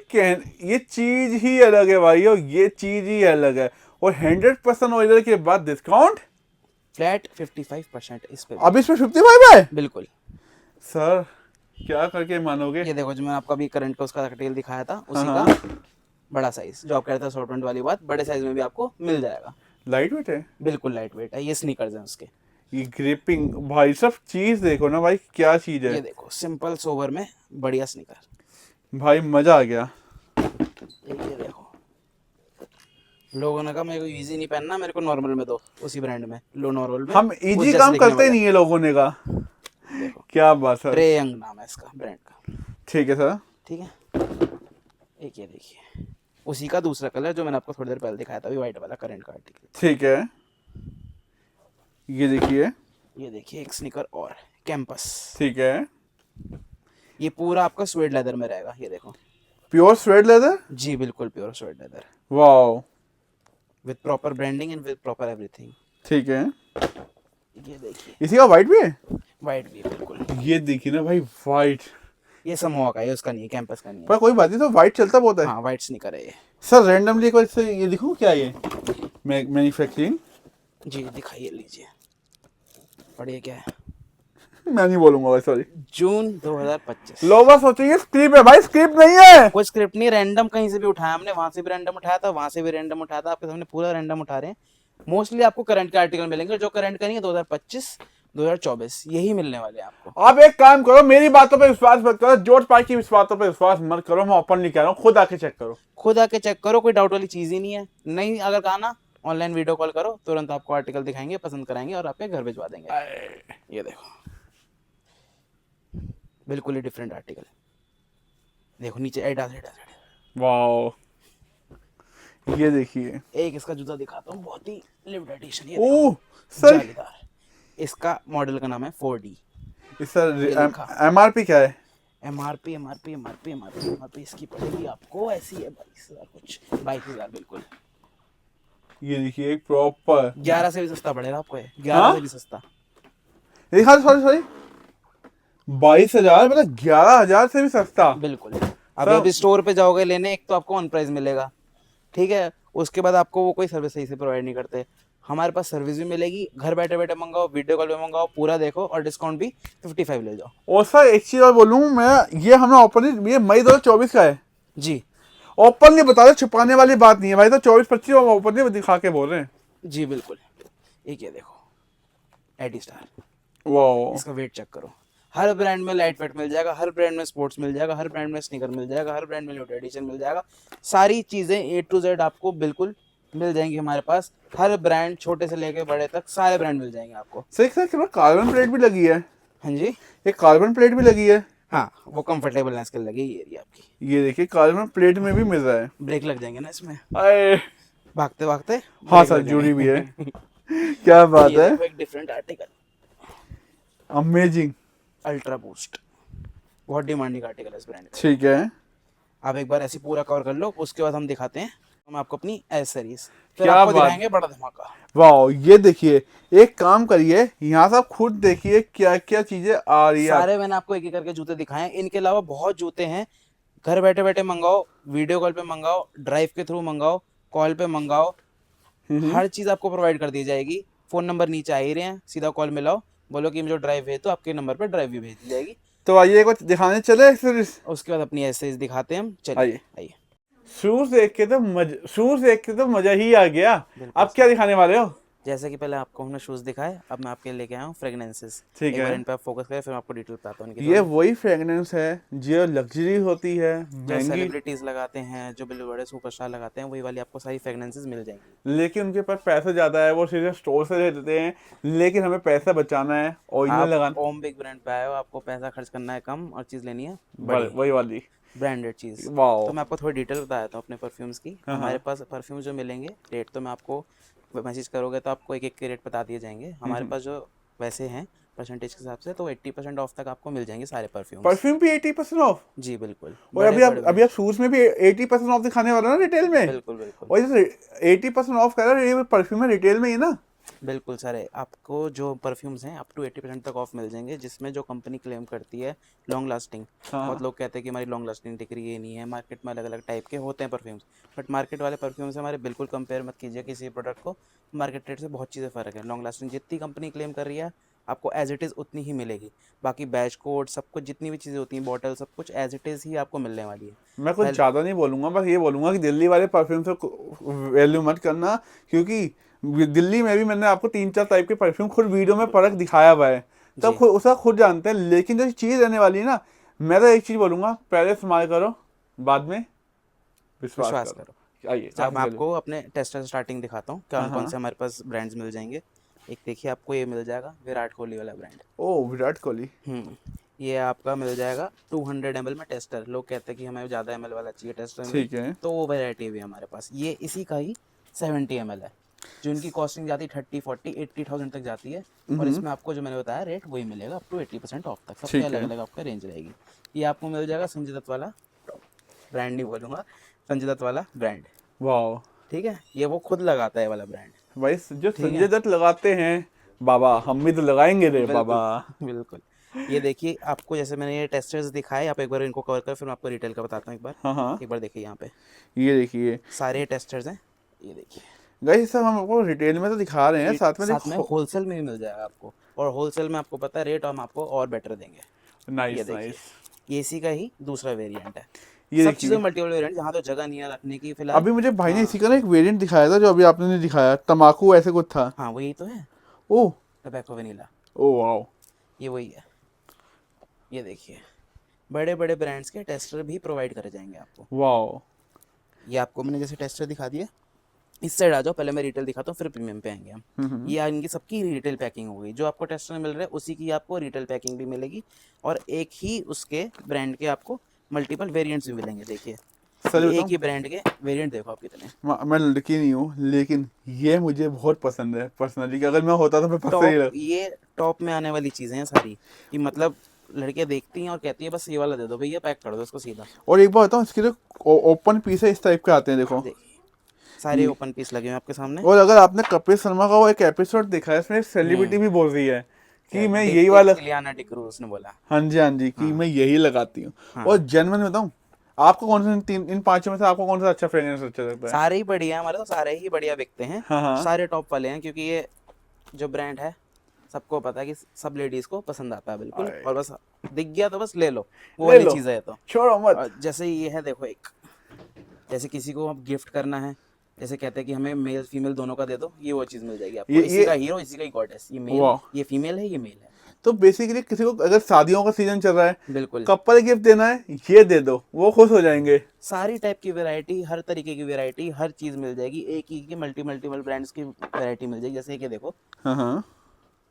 S2: ये चीज ही अलग है भाई, और ये चीज ही अलग है, और 100% ओरिजिनल के बाद डिस्काउंट
S1: फ्लैट 55% इस पे।
S2: अब इसमें 55 है?
S1: बिल्कुल।
S2: सर क्या करके मानोगे?
S1: ये देखो, जो मैंने आपको अभी करंट का उसका डिटेल दिखाया था, उसी
S2: हाँ,
S1: का बड़ा साइज, जो आप कह रहे थे असॉर्टमेंट वाली बात, बड़े साइज में भी आपको मिल जाएगा।
S2: लाइट वेट है।
S1: बिल्कुल लाइट वेट है, ये स्नीकर्स हैं उसके।
S2: ये ग्रिपिंग भाई साहब, चीज देखो ना भाई, क्या चीज
S1: ये
S2: है
S1: देखो, सिंपल सोबर में बढ़िया स्नीकर।
S2: भाई, मजा आ गया।
S1: ये देखो, लोगों ने कहा मेरे को इजी नहीं पहनना, मेरे को नॉर्मल में दो, उसी ब्रांड में लो, नॉर्मल में।
S2: हम
S1: उस
S2: इजी
S1: जैसे
S2: काम
S1: दिखने
S2: करते ही
S1: वाला
S2: नहीं है लोगों ने कहा।
S1: है। देखो,
S2: क्या बात सर।
S1: ट्रे यंग नाम है इसका ब्रांड का।
S2: ठीक है सर।
S1: ठीक है। एक ये देखिए, उसी का दूसरा कलर जो मैंने आपको थोड़ी देर पहले दिखाया था, व्हाइट वाला करंट का आर्टिकल।
S2: ठीक है, ये देखिए।
S1: ये देखिए एक स्नीकर और, कैंपस।
S2: ठीक है,
S1: ये पूरा आपका स्वेड लेदर में रहेगा, ये देखो।
S2: Pure suede leather.
S1: जी बिल्कुल pure suede leather,
S2: wow,
S1: with proper branding and with proper everything.
S2: ठीक है।
S1: ये देखिए,
S2: इसी का वाइट भी है?
S1: व्हाइट भी है बिल्कुल।
S2: ये देखिए ना भाई, वाइट।
S1: ये समोआ का है, उसका नहीं है, कैंपस का नहीं
S2: पर
S1: है।
S2: कोई बात नहीं, तो वाइट चलता बहुत है।
S1: हाँ व्हाइट स्नीकर है ये।
S2: सर रैंडमली कोई से ये दिखूं क्या, ये मैन्युफैक्चरिंग?
S1: जी दिखाइए, लीजिए, पढ़िए क्या है।
S2: मैं नहीं बोलूंगा भाई, सॉरी।
S1: जून 2025।
S2: लोग सोचेंगे स्क्रिप्ट है, भाई स्क्रिप्ट नहीं है।
S1: कोई स्क्रिप्ट नहीं, रैंडम कहीं से भी उठाया हमने, वहां से भी रैंडम उठाया था, वहां से भी रैंडम उठाया था, आपके सामने पूरा रैंडम उठा रहे हैं। मोस्टली आपको करंट के आर्टिकल मिलेंगे, जो करंट का नहीं है 2025 2024 यही मिलने वाले हैं आपको।
S2: आप एक काम करो, मेरी बातों पे विश्वास मत करो, जॉर्ज पार्क की बातों पे विश्वास मत करो, मैं ओपनली कह रहा हूँ, खुद आके चेक करो।
S1: खुद आके चेक करो, कोई डाउट वाली चीज ही नहीं है। नहीं अगर कहा ना, ऑनलाइन वीडियो कॉल करो, तुरंत आपको आर्टिकल दिखाएंगे, पसंद कराएंगे और आपके घर भिजवा देंगे। ये देखो, बिल्कुल ही डिफरेंट आर्टिकल। देखो नीचे एडिडास।
S2: वाओ, ये देखिए।
S1: एक इसका जूता दिखाता हूँ, बहुत ही लिमिटेड एडिशन। ये
S2: ओह
S1: देखो,
S2: सर,
S1: जालीदार। इसका मॉडल का नाम है 4D।
S2: इस सर एमआरपी क्या है?
S1: एमआरपी इसकी पड़ेगी आपको, ऐसी है 22,000 कुछ, 22,000 बिल्कुल।
S2: ये देखिए एक प्रॉपर
S1: 11 से भी सस्ता पड़ेगा आपको, 11 से भी सस्ता।
S2: सॉरी 22,000, मतलब 11,000 से भी सस्ता।
S1: बिल्कुल। अब अभी स्टोर पे जाओगे लेने, एक तो आपको ऑन प्राइस मिलेगा, ठीक है, उसके बाद आपको वो कोई सर्विस सही से प्रोवाइड नहीं करते। हमारे पास सर्विस भी मिलेगी, घर बैठे बैठे मंगाओ, वीडियो कॉल पे मंगाओ, पूरा देखो, और डिस्काउंट भी 55 ले जाओ।
S2: और सर एक चीज और बोलूं मैं, ये हमने ओपन, ये मई 2024 का है
S1: जी।
S2: ओपनली बता दो, छुपाने वाली बात नहीं है भाई, तो 24-25 ओपनली दिखा के बोल रहे हैं।
S1: जी बिल्कुल। एक ये देखो एडी स्टार,
S2: वाओ,
S1: इसका वेट चेक करो। हर ब्रांड में लाइट वेट मिल जाएगा, हर ब्रांड में स्पोर्ट्स मिल जाएगा, हर ब्रांड में स्नीकर मिल जाएगा, हर ब्रांड में लिमिटेड एडिशन मिल जाएगा। सारी चीज़ें A to Z आपको बिल्कुल मिल जाएंगी हमारे पास। हर ब्रांड छोटे से लेके बड़े तक सारे ब्रांड मिल जाएंगे आपको।
S2: सही सही, कार्बन प्लेट भी लगी है।
S1: हाँ जी,
S2: ये कार्बन प्लेट भी लगी है।
S1: हाँ वो कंफर्टेबल है इसके लगी ये एरिया आपकी।
S2: ये देखिए कार्बन प्लेट में भी मिल रहा है।
S1: ब्रेक लग जाएंगे ना इसमें,
S2: अरे
S1: भागते भागते।
S2: हाँ
S1: ब्रेक
S2: सर,
S1: लग
S2: जुड़ी भी है।
S1: जाएंगे।
S2: क्या बात
S1: ये
S2: है,
S1: देखो एक different article,
S2: amazing.
S1: Ultra boost, बहुत डिमांडिंग आर्टिकल है इस ब्रांड का।
S2: ठीक है,
S1: आप एक बार ऐसे पूरा कवर कर लो, उसके बाद हम दिखाते हैं हम आपको अपनी एसेसरीज, फिर
S2: क्या
S1: आपको
S2: बात।
S1: दिखाएंगे बड़ा धमाका।
S2: वाओ, ये देखिए, एक काम करिए, यहाँ से आप खुद देखिए क्या क्या चीजें आ रही है।
S1: सारे मैंने आपको एक एक करके जूते दिखाए हैं, इनके अलावा बहुत जूते हैं। घर बैठे बैठे मंगाओ, वीडियो कॉल पे मंगाओ, ड्राइव के थ्रू मंगाओ, कॉल पे मंगाओ, हर चीज आपको प्रोवाइड कर दी जाएगी। फोन नंबर नीचे आ ही रहे हैं, सीधा कॉल मिलाओ, बोलो कि मुझे ड्राइव भेज तो आपके नंबर पे ड्राइव भी भेज दी जाएगी।
S2: तो आइए कुछ दिखाने चले एक्सेसरीज।
S1: उसके बाद अपनी एसेसरीज दिखाते हैं हम, चलिए
S2: आइए।
S1: आइए।
S2: शूज देख के तो मजा ही आ गया।
S1: बिल्कुल
S2: आप क्या दिखाने वाले हो?
S1: जैसे कि पहले आपको हमने शूज दिखाए, अब मैं आपके लिए लेके आया हूँ फ्रेगनेंसेस।
S2: ठीक
S1: एक बार
S2: है।
S1: इन पे आप फोकस करें, फिर मैं आपको डिटेल बताता हूँ इनके
S2: ये
S1: बारे में।
S2: वही फ्रेगनेंस है जो लग्जरी होती है,
S1: जो
S2: महंगी,
S1: सेलिब्रिटीज लगाते हैं, जो बड़े बड़े सुपरस्टार लगाते हैं, वही वाली आपको सारी फ्रेगनेंसेस मिल जाएंगी।
S2: लेकिन उनके पास पैसा ज्यादा है, वो सीधे स्टोर से ले लेते हैं। लेकिन हमें पैसा बचाना है, ओरिजिनल
S1: आप
S2: लगाना।
S1: ओम बिग ब्रांड पे आए हो, आपको पैसा खर्च करना है कम और चीज़ लेनी है बड़ी,
S2: वही वाली।
S1: ब्रांडेड चीज़।
S2: वाओ।
S1: तो मैं आपको थोड़ी डिटेल बता देता हूँ अपने परफ्यूम्स की।
S2: हाँ,
S1: हमारे पास परफ्यूम जो मिलेंगे, रेट तो मैं आपको मैसेज करोगे तो आपको एक एक के रेट बता दिए जाएंगे। हमारे पास जो वैसे हैं परसेंटेज के हिसाब से, तो 80% ऑफ तक आपको मिल जाएंगे सारे परफ्यूम्स।
S2: परफ्यूम भी 80% ऑफ?
S1: जी बिल्कुल।
S2: और अभी आप शूज में भी 80% ऑफ दिखाने वाले हो ना रिटेल में?
S1: बिल्कुल बिल्कुल
S2: और जैसे 80% ऑफ कर रहा है, ये परफ्यूम है रिटेल में ही ना?
S1: बिल्कुल सारे आपको जो परफ्यूम्स हैं अप टू 80% तक ऑफ मिल जाएंगे, जिसमें जो कंपनी क्लेम करती है लॉन्ग लास्टिंग।
S2: हाँ।
S1: बहुत लोग कहते हैं कि हमारी लॉन्ग लास्टिंग टिक रही, ये नहीं है। मार्केट में अलग अलग टाइप के होते हैं परफ्यूम्स, बट मार्केट वाले परफ्यूम से हमारे बिल्कुल कंपेयर मत कीजिए किसी प्रोडक्ट को। मार्केट रेट से बहुत चीज़ें फ़र्क है। लॉन्ग लास्टिंग जितनी कंपनी क्लेम कर रही है आपको एज इट इज़ उतनी ही मिलेगी। बाकी बैच कोड सब कुछ जितनी भी चीज़ें होती हैं, बॉटल सब कुछ एज इट इज़ ही आपको मिलने वाली है।
S2: मैं कुछ ज़्यादा नहीं बोलूँगा, बस ये बोलूँगा कि दिल्ली वाले परफ्यूम से वैल्यू मत करना, क्योंकि दिल्ली में भी मैंने आपको 3-4 टाइप के परफ्यूम खुद वीडियो में फर्क दिखाया हुआ है, तब खुद उसका खुद जानते हैं। लेकिन जो चीज़ रहने वाली है ना, मैं तो एक चीज़ बोलूँगा, पहले इस्तेमाल करो, बाद में विश्वास करो। आइए
S1: मैं आपको अपने टेस्टर स्टार्टिंग दिखाता हूँ, कौन कौन से हमारे पास ब्रांड्स मिल जाएंगे। एक देखिए आपको ये मिल जाएगा विराट कोहली वाला ब्रांड।
S2: ओ, विराट कोहली।
S1: ये आपका मिल जाएगा 200 ml में टेस्टर। लोग कहते हैं कि हमें ज़्यादा ml वाला चाहिए टेस्टर में,
S2: ठीक है।
S1: तो वो वैरायटी भी है हमारे पास। ये इसी का ही 70 ml है, जो इनकी कॉस्टिंग जाती है 30, 40, 80,000 तक जाती है। और इसमें आपको जो मैंने बताया रेट वही मिलेगा अप टू 80% ऑफ तक। सबके अलग अलग आपका रेंज रहेगी। ये आपको मिल जाएगा संजय दत्त वाला, ब्रांड नहीं बोलूँगा, संजय दत्त वाला ब्रांड।
S2: वाह,
S1: ठीक है, ये वो खुद लगाता है वाला ब्रांड
S2: भाई जो संजय दत्त लगाते हैं बाबा, हम भी तो लगाएंगे रे बाबा।
S1: बिल्कुल। ये देखिए आपको, जैसे मैंने ये टेस्टर्स दिखाए, आप एक बार इनको कवर कर, फिर मैं आपको रिटेल का बताता हूँ एक बार।
S2: हाँ,
S1: एक बार देखिए यहाँ पे,
S2: ये देखिए
S1: सारे टेस्टर्स हैं। ये देखिए
S2: गाइस, सब हम आपको रिटेल में तो दिखा रहे हैं, साथ में
S1: होलसेल में भी मिल जाएगा आपको। और होलसेल में आपको पता है रेट हम आपको और बेटर देंगे। ये
S2: नाइस
S1: देखिए,
S2: नाइस।
S1: ये इसी का ही दूसरा वेरिएंट है।
S2: ये
S1: सब
S2: देखिए,
S1: चीज़ें मल्टीपल वेरिएंट, जहाँ तो जगह नहीं है रखने की फिलहाल।
S2: अभी मुझे भाई ने इसी का ना एक वेरिएंट दिखाया था, जो अभी आपने नहीं दिखाया, तम्बाकू ऐसे कुछ था।
S1: हाँ वही तो है,
S2: ओह,
S1: टोबैको वेनिला,
S2: ओ वाओ,
S1: ये वही है। ये देखिए, बड़े बड़े ब्रांड्स के टेस्टर भी प्रोवाइड करे जाएंगे आपको।
S2: वाओ।
S1: ये आपको मैंने जैसे टेस्टर दिखा दिया, इस साइड आ जाओ, पहले मैं रिटेल दिखाता हूँ, फिर प्रीमियम पे आएंगे हम। ये इनकी सबकी रिटेल पैकिंग हो गई। जो आपको टेस्टर में मिल रहा है उसी की आपको रिटेल पैकिंग भी मिलेगी, और एक ही उसके ब्रांड के आपको मल्टीपल वेरिएंट्स भी मिलेंगे। देखिए एक ही ब्रांड के वेरिएंट देखो आप कितने।
S2: मैं लड़की नहीं हूँ, लेकिन ये मुझे बहुत पसंद है पर्सनली, कि अगर मैं होता तो मैं
S1: टॉप, ये टॉप में आने वाली चीज़ें हैं सारी, कि मतलब लड़कियां देखती हैं और कहती है बस ये वाला दे दो भैया, पैक कर दो इसको सीधा।
S2: और एक बार बताऊँ, इसके जो ओपन पीस है इस टाइप के आते हैं, देखो
S1: सारे ओपन पीस लगे हैं आपके सामने।
S2: और अगर आपने कपिल शर्मा का वो एक एपिसोड देखा है, इसमें सेलिब्रिटी भी बोल रही है कि मैं यही वाला,
S1: इलियाना डिक्रूज ने बोला,
S2: हाँ जी, कि मैं यही लगाती हूँ। और जेन्युइन बताऊँ, आपको कौन सा इन 5 में से आपको कौन सा अच्छा फ्रेग्रेंस अच्छा लगता है?
S1: सारे ही बढ़िया, हमारे तो सारे ही बढ़िया बिकते हैं। सारे टॉप वाले हैं, क्योंकि ये जो ब्रांड है सबको पता है कि सब लेडीज को पसंद आता है बिल्कुल। और बस दिख गया तो बस ले लो, वो वाली चीज है। तो
S2: छोड़ो मत।
S1: जैसे ये है, देखो एक जैसे किसी को अब गिफ्ट करना है, जैसे कहते हैं कि हमें मेल फीमेल दोनों का दे दो, ये वो चीज़ मिल जाएगी आपको।
S2: ये
S1: इसी का हीरो, इसी का ही गॉडेस, ये मेल,
S2: वाह।
S1: ये फीमेल है, ये मेल है।
S2: तो बेसिकली किसी को अगर शादियों का सीजन चल रहा है,
S1: बिल्कुल,
S2: कपल गिफ्ट देना है, ये दे दो, वो खुश हो जाएंगे।
S1: सारी टाइप की वैरायटी, हर तरीके की वैरायटी, हर चीज़ मिल जाएगी। एक ही की मल्टीपल ब्रांड्स की वैरायटी मिल जाएगी। जैसे कि देखो,
S2: हाँ हाँ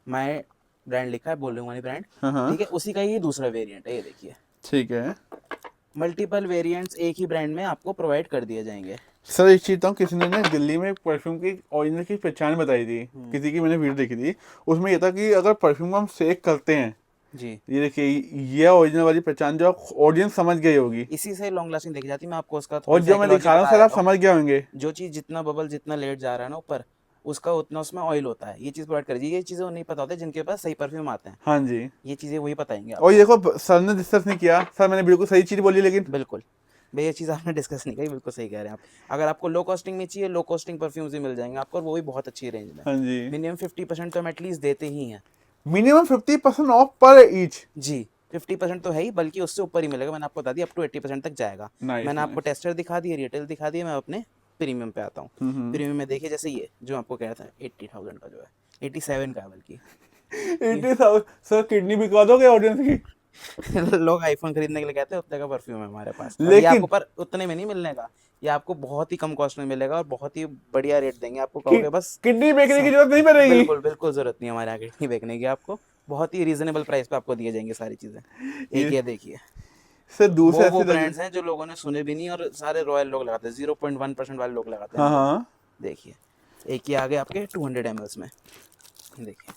S1: माय ब्रांड लिखा है, बोलूँगा नहीं ब्रांड,
S2: हाँ हाँ,
S1: ठीक है, उसी का ही दूसरा वेरिएंट है, ये देखिए।
S2: ठीक है
S1: मल्टीपल वेरिएंट्स एक ही ब्रांड में आपको प्रोवाइड कर दिए जाएंगे।
S2: सर। एक चीज था, किसी ने ना दिल्ली में परफ्यूम की ओरिजिनल की पहचान बताई थी, किसी की मैंने वीडियो देखी थी, उसमें ये था कि अगर परफ्यूम हम सेक करते हैं,
S1: जी,
S2: ये देखिए, ये ओरिजिनल वाली पहचान जो ऑडियंस समझ गई होगी,
S1: इसी से लॉन्ग लास्टिंग देखी जाती है। मैं आपको उसका
S2: और
S1: थोड़ी
S2: जो मैं
S1: साइकोलॉजी
S2: दिखा रहा हूँ
S1: बता
S2: सर आप
S1: देता हूँ।
S2: समझ गए होंगे।
S1: जो चीज़ जितना बबल, जितना लेट जा रहा है ना ऊपर, उसका उतना उसमें ऑयल होता है। ये चीज़ प्रोवाइड कर दीजिए। ये चीज़ें नहीं पता होती जिनके पास सही परफ्यूम आते हैं,
S2: हाँ जी।
S1: ये चीज़ें वही बताएंगे
S2: और
S1: आपको।
S2: ये देखो सर ने डिस्कस नहीं किया, सर मैंने बिल्कुल सही चीज बोली, लेकिन
S1: बिल्कुल भैया, ये चीज़ आपने डिस्कस नहीं करी, बिल्कुल सही कह रहे हैं आप। अगर आपको लो कॉस्टिंग में चाहिए, लो कॉस्टिंग परफ्यूम्स भी मिल जाएंगे आपको, और वो भी बहुत अच्छी रेंज में।
S2: हाँ जी,
S1: मिनिमम 50% तो हम एटलीस्ट देते ही हैं।
S2: मिनिमम 50% ऑफ पर ईच।
S1: जी, 50% तो है ही, बल्कि उससे ऊपर ही मिलेगा। मैंने आपको बता दिया, अप टू 80% तक जाएगा।
S2: नाइस
S1: मैंने आपको
S2: नाइस।
S1: टेस्टर दिखा दिए, रिटेल दिखा दिए, मैं अपने प्रीमियम पे आता हूँ। प्रीमियम में देखिए, जैसे ये जो आपको कह रहा था 80,000 का जो है, 87 का है बल्कि।
S2: 80,000 सर, किडनी बिकवा दोगे ऑडियंस की।
S1: लोग आईफोन खरीदने के लिए कहते हैं, उतने का परफ्यूम है हमारे पास। और ये
S2: लेकिन
S1: आपको पर उतने में नहीं मिलने का, ये आपको बहुत ही कम कॉस्ट में मिलेगा और बहुत ही बढ़िया रेट देंगे आपको। कहोगे बस
S2: किडनी बेचने की जरूरत नहीं पड़ेगी।
S1: बिल्कुल बिल्कुल जरूरत नहीं है हमारे आगे नहीं बेचने की। आपको बहुत ही रीजनेबल प्राइस पे आपको दिए जाएंगे सारी चीज़ें। एक
S2: ये
S1: ये देखिए,
S2: सर दूर से
S1: वो
S2: ऐसे लग।
S1: ब्रांड्स हैं जो लोगों ने सुने भी नहीं, और सारे रॉयल लोग लगाते हैं, 0.1% वाले लोग लगाते हैं
S2: हाँ
S1: हम लोग।
S2: हाँ,
S1: देखिए, एक ही आगे आपके 200 ml में, देखिए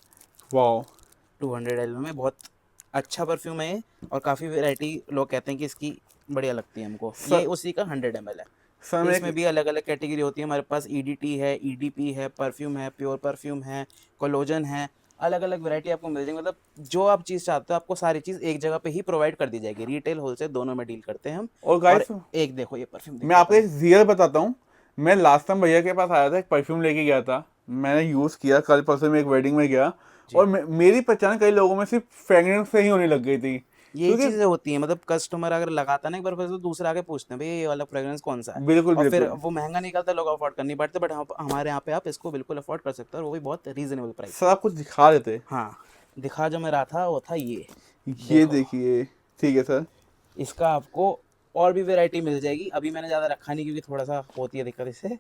S2: वाओ।
S1: 200 ml में बहुत अच्छा परफ्यूम है ये, और काफ़ी वैरायटी लोग कहते हैं कि इसकी बढ़िया लगती है हमको। ये उसी का 100 ml है।
S2: सर मैं
S1: इसमें भी अलग अलग कैटेगरी होती है हमारे पास। ईडीटी है, ईडीपी है, परफ्यूम है, प्योर परफ्यूम है, कोलोजन है, अलग अलग वैरायटी आपको मिल जाएगी। मतलब जो आप चीज़ चाहते हो, आपको सारी चीज़ एक जगह पे ही प्रोवाइड कर दी जाएगी। रिटेल होलसेल दोनों में डील करते हैं हम।
S2: और
S1: और
S2: गाइस
S1: एक देखो, ये परफ्यूम
S2: मैं
S1: देखो
S2: आपको एक रियल बताता हूँ। मैं लास्ट टाइम भैया के पास आया था, एक परफ्यूम लेके गया था, मैंने यूज़ किया, कल परसों में एक वेडिंग में गया,
S1: जी।
S2: और मेरी पहचान कई लोगों में सिर्फ फ्रेगरेंस से ही होने लग गई थी,
S1: यही
S2: क्योंकि
S1: चीज़ें होती हैं, मतलब कस्टमर अगर लगाता है ना एक बार, फिर तो दूसरा आके पूछते हैं भैया ये वाला फ्रेग्रेंस कौन सा है।
S2: बिल्कुल
S1: और फिर
S2: बिल्कुल।
S1: वो महंगा निकलता है, लोग अफोर्ड कर नहीं पाते। बट हमारे यहाँ पे आप इसको बिल्कुल अफोर्ड कर सकते हो, और वो भी बहुत रीजनेबल प्राइस
S2: सर
S1: पे।
S2: आप कुछ दिखा देते।
S1: हाँ, दिखा जो मैं रहा था वो था ये,
S2: ये
S1: देखो।
S2: देखिए, ठीक है सर।
S1: इसका आपको और भी वैरायटी मिल जाएगी। अभी मैंने ज़्यादा रखा नहीं क्योंकि थोड़ा सा होती है दिक्कत इससे।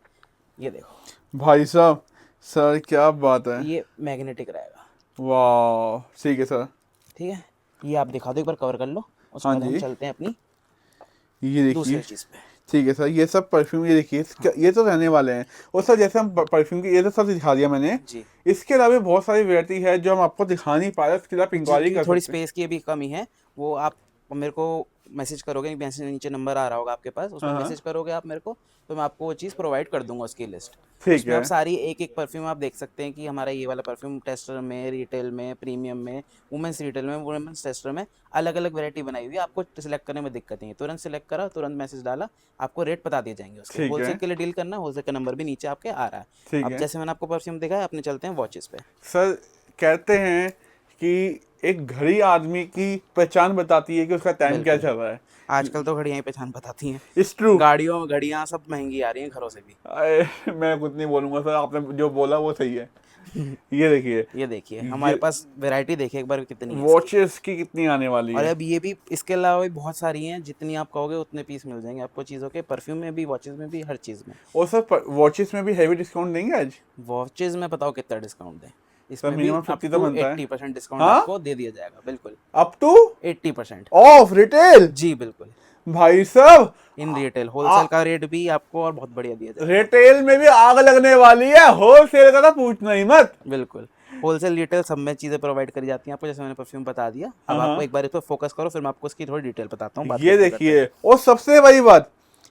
S1: ये देखो,
S2: भाई साहब, सर क्या बात है,
S1: ये मैग्नेटिक रहेगा,
S2: वाह, ठीक है सर।
S1: ठीक है। ये आप दिखा दो, एक बार कवर कर लो, उसके
S2: हाँ
S1: बाद हम
S2: जी,
S1: चलते हैं अपनी
S2: ये देखिए,
S1: दूसरी चीज़ पे।
S2: ठीक है सर। ये सब परफ्यूम, ये देखिए, ये तो रहने वाले हैं। और सर जैसे हम परफ्यूम की ये तो सब दिखा दिया मैंने,
S1: जी
S2: इसके अलावा बहुत सारी वैरायटी है जो हम आपको दिखा नहीं पा रहे, उसके लिए आप इंक्वायरी
S1: जिनकी
S2: कर
S1: थोड़ी
S2: सकते हैं।
S1: स्पेस की अभी कमी है, वो आप मेरे को मैसेज करोगे, मैसेज नीचे नंबर आ रहा होगा आपके पास, उसमें
S2: हाँ हाँ,
S1: मैसेज करोगे आप मेरे को, तो मैं आपको वो चीज़ प्रोवाइड कर दूंगा, उसकी लिस्ट।
S2: ठीक
S1: उसमें आप
S2: है,
S1: सारी एक एक परफ्यूम आप देख सकते हैं कि हमारा ये वाला परफ्यूम टेस्टर में, रिटेल में, प्रीमियम में, वुमेंस रिटेल में, वुमेंस टेस्टर में अलग अलग वैरायटी बनाई हुई है। आपको सिलेक्ट करने में दिक्कत नहीं है, तुरंत सिलेक्ट करा, तुरंत मैसेज डाला, आपको रेट बता दिए जाएंगे उसके।
S2: ठीक
S1: होलसेल
S2: है,
S1: के लिए डील करना, होलसेल का नंबर भी नीचे आपके आ रहा है।
S2: ठीक
S1: अब
S2: है।
S1: जैसे मैंने आपको परफ्यूम दिखाया, अपने चलते हैं वॉचेस पे।
S2: सर कहते हैं कि एक घड़ी आदमी की पहचान बताती है कि उसका टाइम क्या
S1: बिल्कुल,
S2: चल रहा है।
S1: आजकल तो घड़ियाँ ही पहचान बताती हैं।
S2: It's true.
S1: गाड़ियों घड़ियाँ सब महंगी आ रही हैं घरों से भी।
S2: मैं कुछ नहीं बोलूंगा सर, आपने जो बोला वो सही है। ये देखिए,
S1: ये देखिए,
S2: ये
S1: हमारे पास वैरायटी देखिए एक बार कितनी है इसकी।
S2: वॉचेस की कितनी आने वाली
S1: और
S2: है।
S1: अब ये भी, इसके अलावा भी बहुत सारी हैं, जितनी आप कहोगे उतने पीस मिल जाएंगे आपको चीज़ों के, परफ्यूम में भी, वॉचेस में भी, हर चीज़ में।
S2: और सर वॉचेस में भी हैवी डिस्काउंट देंगे आज।
S1: वॉचेस में बताओ कितना डिस्काउंट दें,
S2: सर
S1: इसमें भी
S2: मिनिमम
S1: अप
S2: 50 तो
S1: टू
S2: बनता है।
S1: 80% डिस्काउंट
S2: हाँ,
S1: आपको दे दिया जाएगा। बिल्कुल
S2: अप टू
S1: 80%।
S2: Off retail.
S1: जी बिल्कुल,
S2: भाई साहब,
S1: इन रिटेल। होलसेल का रेट भी आपको और बहुत बढ़िया दिया जाएगा।
S2: रिटेल में भी आग लगने वाली है, होलसेल का तो पूछना ही मत।
S1: बिल्कुल, होलसेल रिटेल सब में चीज़ें प्रोवाइड करी जाती हैं आपको। जैसे मैंने परफ्यूम बता दिया, अब
S2: हाँ
S1: आपको
S2: हाँ,
S1: एक बार इस पर फोकस करो, फिर मैं आपको इसकी थोड़ी डिटेल बताता हूँ बात
S2: ये
S1: करते करते।
S2: देखिए, और सबसे बड़ी बात,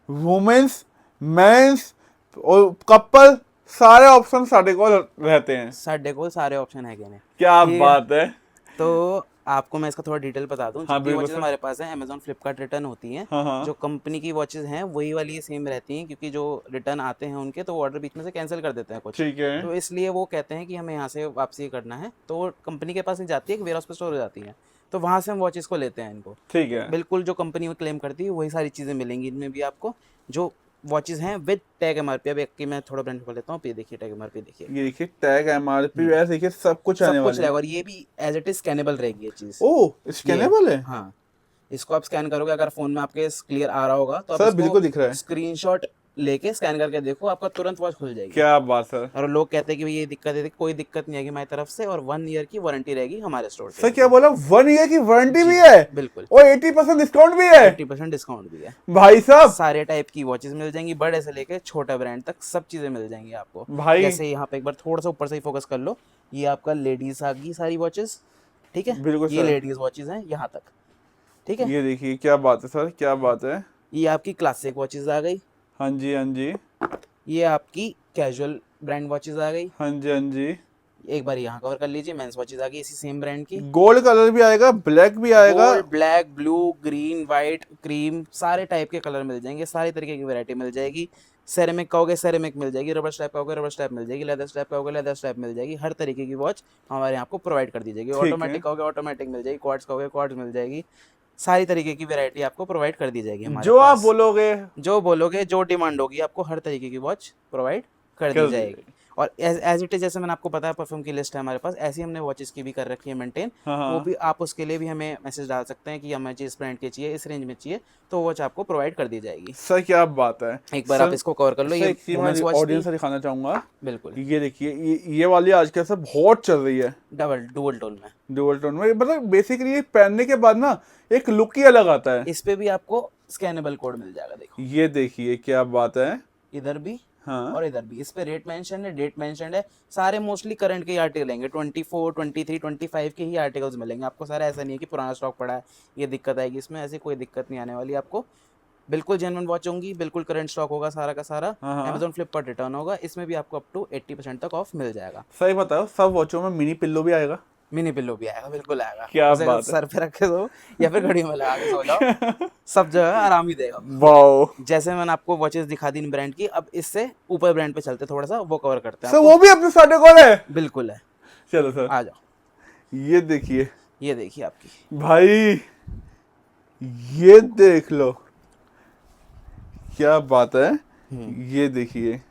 S2: वुमेन्स, मेंस और कपल सारे ऑप्शन साढ़े को रहते हैं।
S1: साढ़े को सारे ऑप्शन है ने,
S2: क्या
S1: ठीक है।
S2: बात है।
S1: तो आपको मैं इसका थोड़ा डिटेल बता दूं।
S2: हाँ
S1: जितनी
S2: बिल्कुल
S1: वॉचेस
S2: सर।
S1: हमारे पास हैं, अमेजोन फ्लिपकार्ट रिटर्न होती हैं।
S2: हाँ हाँ,
S1: जो कंपनी की वॉचेस हैं वही वाली सेम रहती हैं, क्योंकि जो रिटर्न आते हैं उनके, तो वो ऑर्डर बीच में से कैंसिल कर देते हैं कुछ।
S2: ठीक है,
S1: तो इसलिए वो कहते हैं कि हमें यहाँ से वापसी करना है, तो वो कंपनी के पास नहीं जाती है, एक वेयरहाउस पे स्टोर हो जाती है, तो वहाँ से हम वॉचेस को लेते हैं इनको।
S2: ठीक है,
S1: बिल्कुल जो कंपनी में क्लेम करती है वही सारी चीज़ें मिलेंगी इनमें भी आपको। जो वॉचेस हैं विद टैग एमआरपी। अब एक की मैं थोड़ा ब्रांड खोल लेता हूँ, ये देखिए टैग एमआरपी देखिए,
S2: ये देखिए टैग एमआरपी वैसे देखिए सब कुछ आने
S1: सब कुछ
S2: वाले हैं।
S1: रहेगा। और ये भी एज इट इज स्कैनेबल रहेगी ये चीज।
S2: ओह
S1: ये
S2: स्कैनेबल है
S1: हाँ, इसको आप स्कैन करोगे, अगर फोन में आपके क्लियर आ रहा होगा तो आप
S2: सर,
S1: इसको
S2: बिल्कुल दिख रहा है।
S1: स्क्रीनशॉट लेके स्कैन करके देखो, आपका तुरंत वॉच खुल जाएगी।
S2: क्या बात सर।
S1: और लोग कहते हैं कि भाई ये दिक्कत है, कोई दिक्कत नहीं आएगी हमारी तरफ से, और 1 ईयर की वारंटी रहेगी हमारे स्टोर पे
S2: सर क्या
S1: इनकी।
S2: बोला, 1 ईयर की वारंटी भी
S1: जी
S2: है
S1: बिल्कुल,
S2: और 80% डिस्काउंट भी है
S1: 80% डिस्काउंट भी है।
S2: भाई साहब।
S1: सारे टाइप की वॉचेस मिल जाएंगी, बड़े से लेके छोटा ब्रांड तक सब चीजें मिल जाएंगी आपको।
S2: भाई
S1: जैसे यहाँ पे एक बार थोड़ा सा ऊपर से ही फोकस कर लो, ये आपका लेडीज आ गई सारी वॉचेस, ठीक है,
S2: बिल्कुल
S1: ये
S2: सर।
S1: लेडीज वॉचेस हैं यहाँ तक, ठीक है।
S2: ये देखिए क्या बात है सर, क्या बात है।
S1: ये आपकी क्लासिक वॉचेस आ गई,
S2: हाँ जी हाँ जी।
S1: ये आपकी कैजुअल ब्रांड वॉचेस आ गई।
S2: हाँ जी हाँ जी।
S1: एक बार यहाँ कवर कर लीजिए, मेंस वॉचेस आ गई इसी सेम ब्रांड की।
S2: गोल्ड कलर भी आएगा, ब्लैक भी आएगा।
S1: Gold, black, blue, green, white, cream, सारे टाइप के कलर मिल जाएंगे, सारी तरीके की वैरायटी मिल जाएगी। सेरेमिक कहोगे सेरेमिक मिल जाएगी, रबर स्ट्रैप कहोगे रबर स्ट्रैप मिल जाएगी, लेदर स्ट्रैप कहोगे लेदर स्ट्रैप मिल जाएगी। हर तरीके की वॉच हमारे यहाँ आपको प्रोवाइड कर दी जाएगी।
S2: ठीक है।
S1: ऑटोमेटिक कहोगे ऑटोमेटिक मिल जाएगी, क्वार्ट्ज कहोगे क्वार्ट्ज मिल जाएगी। सारी तरीके की वैरायटी आपको प्रोवाइड कर दी जाएगी हमारे
S2: जो आप
S1: पास।
S2: बोलोगे
S1: जो बोलोगे, जो डिमांड होगी, आपको हर तरीके की वॉच प्रोवाइड कर दी
S2: कर
S1: जाएगी। और एज इट इज, जैसे मैंने आपको बताया परफ्यूम की लिस्ट है हमारे पास, ऐसी हमने वॉचेस की भी कर रखी है मेंटेन।
S2: हाँ
S1: वो
S2: हाँ।
S1: भी आप उसके लिए भी हमें मैसेज डाल सकते हैं कि हमें इस ब्रांड की चाहिए, इस रेंज में चाहिए, तो वॉच आपको प्रोवाइड कर दी जाएगी।
S2: सर क्या बात है।
S1: एक बार
S2: सर,
S1: आप इसको कवर कर लो।
S2: सर
S1: ये
S2: एक चीज
S1: वुमेन्स
S2: मैं
S1: वॉच
S2: ऑडियंस
S1: थी,
S2: से दिखाना चाहूंगा।
S1: बिल्कुल
S2: ये देखिए, ये वाली आजकल से बहुत चल रही है
S1: डबल डुअल टोन में।
S2: डुअल टोन में। मतलब बेसिकली ये पहनने के बाद ना एक लुक ही अलग आता है।
S1: इस पे भी आपको स्कैनेबल कोड मिल जाएगा, देखो
S2: ये देखिए क्या बात है।
S1: इधर भी
S2: हाँ
S1: और इधर भी। इस पे रेट मेंशन है, डेट मेंशन है। सारे मोस्टली करंट के ही आर्टिकल लेंगे, 24, 23, 25 के ही आर्टिकल्स मिलेंगे आपको सारा। ऐसा नहीं है कि पुराना स्टॉक पड़ा है ये दिक्कत आएगी इसमें, ऐसी कोई दिक्कत नहीं आने वाली आपको। बिल्कुल जेन्युइन वॉच होंगी, बिल्कुल करंट स्टॉक होगा सारा का सारा।
S2: हाँ हाँ।
S1: अमेजोन फ्लिपकार्ट रिटर्न होगा, इसमें भी आपको अप टू 80% तक ऑफ मिल जाएगा।
S2: सही बताओ, सब वॉचों में मिनी पिल्लो भी आएगा।
S1: मिनी पिल्लो भी आएगा, बिल्कुल आएगा।
S2: क्या
S1: उसे
S2: बात है।
S1: सर पे रखे दो या फिर घड़ी में लगा के सो जाओ, सब जगह आराम ही देगा।
S2: वाओ।
S1: जैसे मैंने आपको वॉचेस दिखा दी इन ब्रांड की, अब इससे ऊपर ब्रांड पे चलते, थोड़ा सा वो कवर करते हैं
S2: सर
S1: आपको।
S2: वो भी अपने साढ़े कौन है।
S1: बिल्कुल है,
S2: चलो सर,
S1: आ जाओ।
S2: ये देखिए
S1: ये देखिए आपकी,
S2: भाई, ये देख लो क्या बात है। ये देखिए,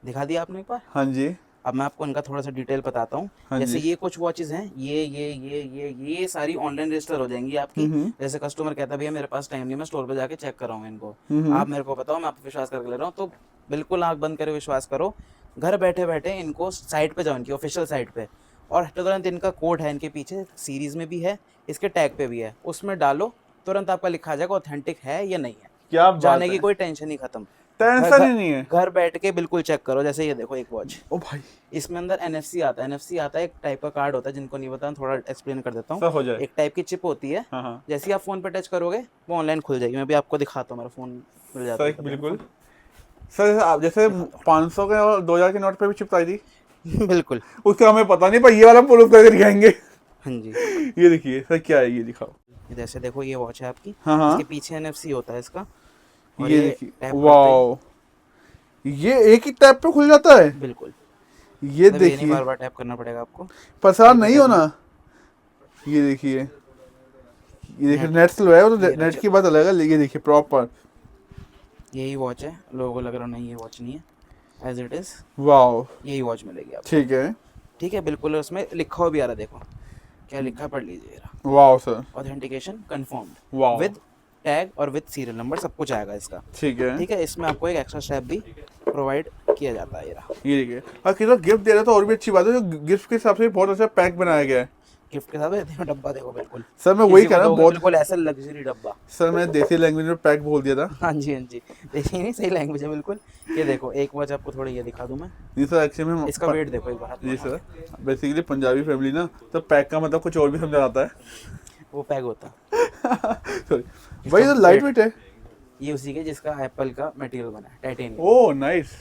S1: दिखा दिया आपने एक बार।
S2: हाँ जी
S1: अब मैं आपको इनका थोड़ा सा डिटेल बताता हूँ।
S2: हाँ
S1: जैसे
S2: जी।
S1: ये कुछ वॉचेस हैं, ये सारी ऑनलाइन रजिस्टर हो जाएंगी आपकी। जैसे कस्टमर कहता है भैया मेरे पास टाइम नहीं, मैं स्टोर पे जाके चेक कर रहा हूँ इनको, आप मेरे को बताओ, मैं आप पे विश्वास करके ले रहा हूँ, तो बिल्कुल आंख बंद करे विश्वास करो। घर बैठे बैठे इनको साइट पे जाओ, इनकी ऑफिशियल साइट पे, और तुरंत इनका कोड है इनके पीछे, सीरीज में भी है, इसके टैग पे भी है, उसमें डालो, तुरंत आपका लिखा आ जाएगा ऑथेंटिक है या नहीं है।
S2: क्या बात
S1: जाने
S2: है।
S1: की कोई टेंशन ही खत्म।
S2: टेंशन ही नहीं है।
S1: घर बैठ के बिल्कुल चेक करो। जैसे ये देखो एक वॉच,
S2: ओ भाई,
S1: इसमें अंदर NFC आता है। NFC आता है, एक टाइप का कार्ड होता है, जिनको नहीं पता थोड़ा एक्सप्लेन कर देता
S2: सब
S1: हूँ।
S2: हो जाए।
S1: एक टाइप की चिप होती है,
S2: हाँ हाँ
S1: जैसे ही आप फोन पे टच करोगे वो ऑनलाइन खुल जाएगी। मैं भी आपको दिखाता हूँ, मेरा फोन मिल जाता
S2: सर बिल्कुल। सर आप जैसे 500 के और 2000 के नोट पे भी चिप आई थी,
S1: है। बिल्कुल,
S2: उसका हमें पता नहीं, पर ये वाला प्रूफ करके दिखाएंगे।
S1: हाँ जी।
S2: ये देखिए सर, क्या है ये दिखाओ।
S1: जैसे देखो ये वॉच है आपकी,
S2: हाँ हाँ।
S1: इसके पीछे NFC होता है इसका, और
S2: ये
S1: ये
S2: देखिए,
S1: टैप करते
S2: वाओ, ये एक ही टैप पे खुल जाता है।
S1: ही बिल्कुल,
S2: ये
S1: मतलब ये नहीं
S2: देखिए,
S1: बार बार टैप करना पड़ेगा आपको।
S2: परेशान नहीं होना। ये देखिए, ये देखिए नेट स्लो है, वो तो नेट की बात अलग है। ये देखिए प्रॉपर,
S1: यही वॉच है, लोगों को लग रहा नहीं ये वॉच नहीं है, एज इट इज
S2: वाओ,
S1: यही वॉच मिलेगी आपको।
S2: ठीक है।
S1: ठीक है, बिल्कुल। उसमें लिखा हुआ भी आ रहा है, देखो क्या लिखा, पढ़ लीजिए।
S2: Wow sir,
S1: authentication confirmed
S2: wow,
S1: with tag और विद सीरियल नंबर, सब कुछ आएगा इसका।
S2: ठीक है।
S1: ठीक है, इसमें आपको एक एक्स्ट्रा स्ट्रैप भी प्रोवाइड किया जाता है। ये रहा
S2: ये देखिए, और किसी गिफ्ट दे रहा है तो और भी अच्छी बात है, जो गिफ्ट के हिसाब से बहुत अच्छा पैक बनाया गया है।
S1: गिफ्ट के साथ देखो डब्बा, देखो बिल्कुल।
S2: सर मैं वही
S1: किसी
S2: कह
S1: को
S2: रहा हूँ,
S1: दोगे
S2: बहुत।
S1: बिल्कुल ऐसा लग्जरी डब्बा।
S2: सर मैं देसी लैंग्वेज में पैक बोल दिया था।
S1: हाँ जी, हाँ जी, देखिए नहीं सही लैंग्वेज है बिल्कुल। ये देखो एक वॉच आपको थोड़ी ये दिखा दूं मैं,
S2: जी सर, एक्चुअली में
S1: इसका वेट देखो एक बार।
S2: जी सर, बेसिकली पंजाबी फैमिली ना, तो पैक का मतलब कुछ और भी समझा आता है।
S1: वो पैक होता,
S2: सॉरी भाई, तो लाइट वेट है।
S1: ये उसी के जिसका एप्पल का मटेरियल बना है, टाइटेनियम।
S2: Oh nice.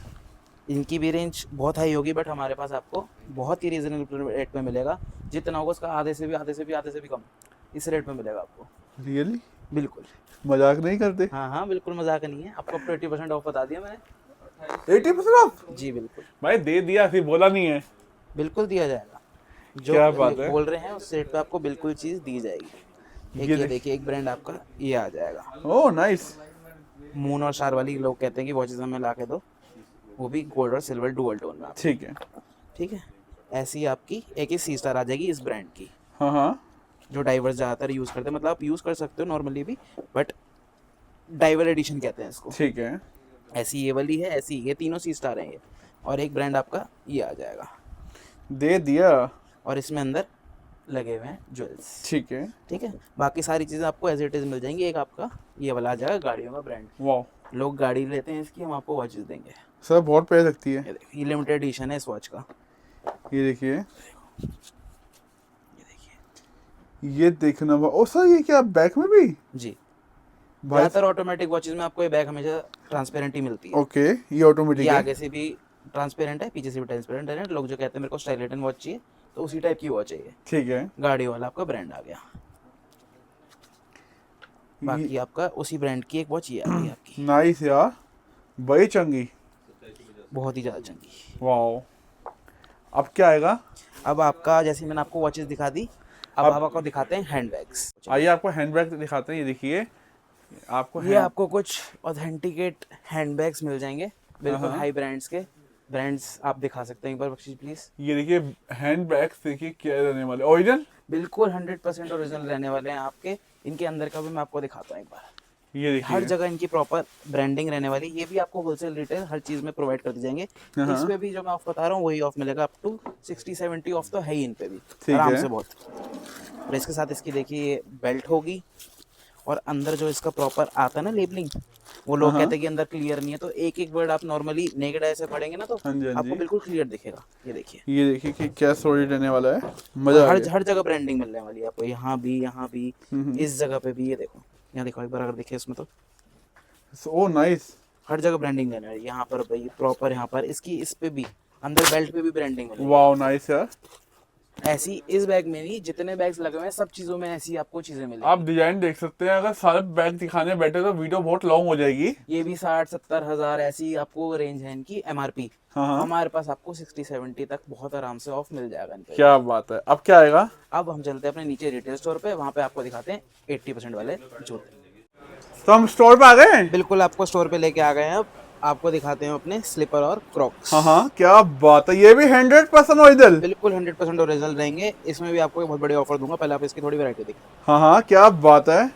S1: इनकी भी रेंज बहुत हाई होगी, बट हमारे पास आपको बहुत ही रीजनेबल रेट में मिलेगा। जितना होगा उसका आधे से भी कम इस रेट में मिलेगा आपको।
S2: रियली?
S1: बिल्कुल,
S2: मजाक नहीं करते?
S1: हाँ हाँ बिल्कुल, मजाक नहीं है। आपको 80% ऑफ बता दिया मैंने।
S2: 80% ऑफ?
S1: जी बिल्कुल,
S2: भाई दे दिया, फिर बोला नहीं है।
S1: बिल्कुल दिया जाएगा। जो
S2: क्या बात है।
S1: बोल रहे हैं उस रेट पे आपको बिल्कुल चीज़ दी जाएगी। एक ये देखिए, एक ब्रांड आपका ये आ जाएगा,
S2: ओह नाइस।
S1: मून और स्टार वाली लोग कहते हैं कि वॉचेस हमें ला के दो, वो भी गोल्ड और सिल्वर डुअल टोन में।
S2: ठीक है।
S1: ठीक है, ऐसी आपकी एक सी स्टार आ जाएगी इस ब्रांड की,
S2: हाँ हाँ,
S1: जो डाइवर्स ज़्यादातर यूज़ करते हैं, मतलब आप यूज़ कर सकते हो नॉर्मली भी, बट डाइवर एडिशन कहते हैं इसको।
S2: ठीक है।
S1: ऐसी ये वाली है, ऐसी ये तीनों सी स्टार हैं ये, और एक ब्रांड आपका ये आ जाएगा,
S2: दे दिया।
S1: और इसमें अंदर लगे हुए हैं ज्वेल्स।
S2: ठीक है।
S1: ठीक है, बाकी सारी चीज़ें आपको एज इट इज़ मिल जाएंगी। एक आपका ये वाला आ जाएगा गाड़ियों का ब्रांड,
S2: वाह
S1: लोग गाड़ी लेते हैं इसकी, हम आपको वॉचेस देंगे।
S2: सर, बहुत प्यारी लगती है।
S1: ये देखिए, ये लिमिटेड एडिशन है इस वॉच का।
S2: ये देखिए,
S1: ये देखिए
S2: ये देखना। ओ सर, ये क्या बैक में भी?
S1: जी,
S2: भाई
S1: ज़्यादातर ऑटोमेटिक वॉचेस में आपको ये बैग हमेशा ट्रांसपेरेंट ही मिलती है।
S2: ओके, ये ऑटोमेटिक
S1: ये
S2: है।
S1: आगे से भी ट्रांसपेरेंट है, पीछे से भी ट्रांसपेरेंट है। लोग जो कहते हैं मेरे को स्टाइलिटन वॉच चाहिए, तो उसी टाइप की वॉच चाहिए।
S2: ठीक है।
S1: गाड़ी वाला आपका ब्रांड आ गया। बाकी आपका उसी ब्रांड की एक वॉच ये आ गई आपकी,
S2: नाइस यार, बड़ी चंगी।
S1: बहुत ही ज़्यादा चंगी।
S2: वाह, अब क्या आएगा?
S1: अब आपका, जैसे मैंने आपको वॉचेस दिखा दी, अब आप आपको दिखाते हैं हैंड बैग्स।
S2: आइए आपको हैंडबैग दिखाते हैं। ये देखिए, आपको
S1: ये आपको कुछ ऑथेंटिकेट हैंड बैग्स मिल जाएंगे, बिल्कुल
S2: हाँ।
S1: हाई ब्रांड्स के। ब्रांड्स आप दिखा सकते हैं एक बार बख्शीश प्लीज़।
S2: ये देखिए हैंडबैग्स, देखिए क्या रहने वाले, ओरिजिनल।
S1: बिल्कुल 100% ओरिजिनल रहने वाले हैं आपके। इनके अंदर का भी मैं आपको दिखाता हूँ एक बार।
S2: ये देखिए,
S1: हर जगह इनकी प्रॉपर ब्रांडिंग रहने वाली। ये भी आपको होलसेल रिटेल हर चीज़ में प्रोवाइड कर दी जाएंगे।
S2: हाँ।
S1: इस पे भी जो मैं ऑफ बता रहा हूँ वही ऑफ मिलेगा, अप टू 60-70 ऑफ तो है ही इन पे भी,
S2: ठीक
S1: आराम
S2: है।
S1: से बहुत। और इसके साथ इसकी देखिए ये बेल्ट होगी, और अंदर जो इसका प्रॉपर आता है ना लेबलिंग, वो लोग
S2: हाँ।
S1: कहते हैं कि अंदर क्लियर नहीं है, तो एक एक वर्ड आप नॉर्मली नेकेड आई से पढ़ेंगे ना तो
S2: हाँ जी, हाँ
S1: आपको
S2: जी।
S1: बिल्कुल क्लियर दिखेगा। ये देखिए,
S2: ये देखिए कि क्या स्टोरी रहने वाला है, मजा आ
S1: हर
S2: गया।
S1: हर जगह ब्रांडिंग मिलने वाली है आपको, यहाँ भी, यहाँ भी, इस जगह पे भी। ये देखो, यहाँ देखो एक बार अगर देखिए इसमें, तो
S2: ओ नाइस।
S1: हर जगह ब्रांडिंग रहने वाली है। यहाँ पर भाई प्रॉपर, यहाँ पर इसकी, इस पे भी, अंदर बेल्ट पे भी ब्रांडिंग मिलेगी।
S2: वाह नाइस यार।
S1: ऐसी इस बैग में नहीं, जितने बैग्स लगे हुए हैं सब चीजों में ऐसी आपको चीजें मिलेगी।
S2: आप डिजाइन देख सकते हैं। अगर सारे बैग दिखाने बैठे तो वीडियो बहुत लॉन्ग हो जाएगी।
S1: ये भी 60-70 हज़ार ऐसी आपको रेंज है इनकी MRP।
S2: हाँ।
S1: हमारे पास आपको 60-70 तक बहुत आराम से ऑफ मिल जाएगा इन पे।
S2: क्या बात है, अब क्या आएगा?
S1: अब हम चलते हैं अपने नीचे रिटेल स्टोर पे, वहाँ पे आपको दिखाते हैं 80% वाले जूते।
S2: तो हम स्टोर पे आ गए हैं।
S1: बिल्कुल आपको स्टोर पे लेके आ गए हैं। अब आपको दिखाते हैं अपने स्लीपर और क्रॉक्स।
S2: हाँ, क्या बात है, ये भी 100% ओरिजिनल।
S1: बिल्कुल 100% ओरिजिनल रहेंगे। इसमें भी आपको एक बहुत बड़ी ऑफर दूंगा, पहले आप इसकी थोड़ी वैरायटी देखिए।
S2: हाँ, क्या बात है।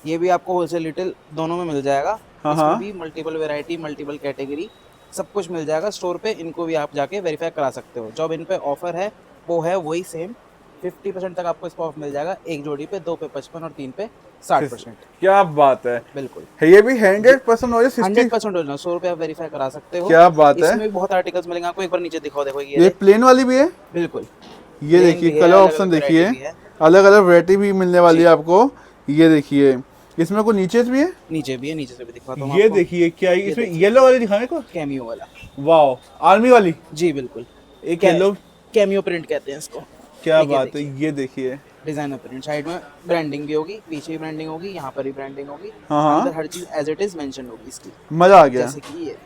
S1: ये भी आपको होलसेल रिटेल दोनों में मिल जाएगा।
S2: हाँ।
S1: इसमें भी मल्टीपल वैरायटी, मल्टीपल कैटेगरी, सब कुछ मिल जाएगा स्टोर पे। इनको भी आप जाके वेरीफाई करा सकते हो। जो इन पे ऑफर है वो है वही सेम 50% तक आपको इसका ऑफ मिल जाएगा। एक जोड़ी पे 2 पे 55 और 3 पे 60%।
S2: क्या बात है,
S1: बिल्कुल
S2: ये भी 100% ओरिजिनल।
S1: 100% ओरिजिनल। 100 रुपये आप वेरीफाई करा सकते हो।
S2: क्या बात है।
S1: इसमें भी बहुत आर्टिकल्स मिलेंगे आपको। एक बार नीचे दिखाओ, देखो
S2: ये प्लेन वाली भी है।
S1: बिल्कुल
S2: ये
S1: Plain
S2: देखिए
S1: भी है,
S2: कलर
S1: अलग-अलग
S2: ऑप्शन
S1: variety
S2: देखिए,
S1: भी है।
S2: अलग अलग वैरायटी भी मिलने वाली है आपको। ये देखिए, इसमें कोई नीचे से भी है।
S1: नीचे भी है, नीचे से भी दिखाता हूँ
S2: ये
S1: आपको।
S2: देखिए क्या है, इसमें येलो वाली दिखाने को।
S1: कैमियो वाला।
S2: वाह, आर्मी वाली।
S1: जी बिल्कुल,
S2: एक येलो,
S1: कैमियो प्रिंट कहते हैं इसको।
S2: क्या
S1: ये
S2: बात है। ये देखिए,
S1: डिजाइनर प्रिंट, साइड में ब्रांडिंग भी होगी, पीछे भी ब्रांडिंग होगी, यहाँ पर भी ब्रांडिंग होगी।
S2: हाँ।
S1: अंदर हर चीज एज इट इज मेंशन होगी इसकी।
S2: मजा आ गया।
S1: जैसे कि ये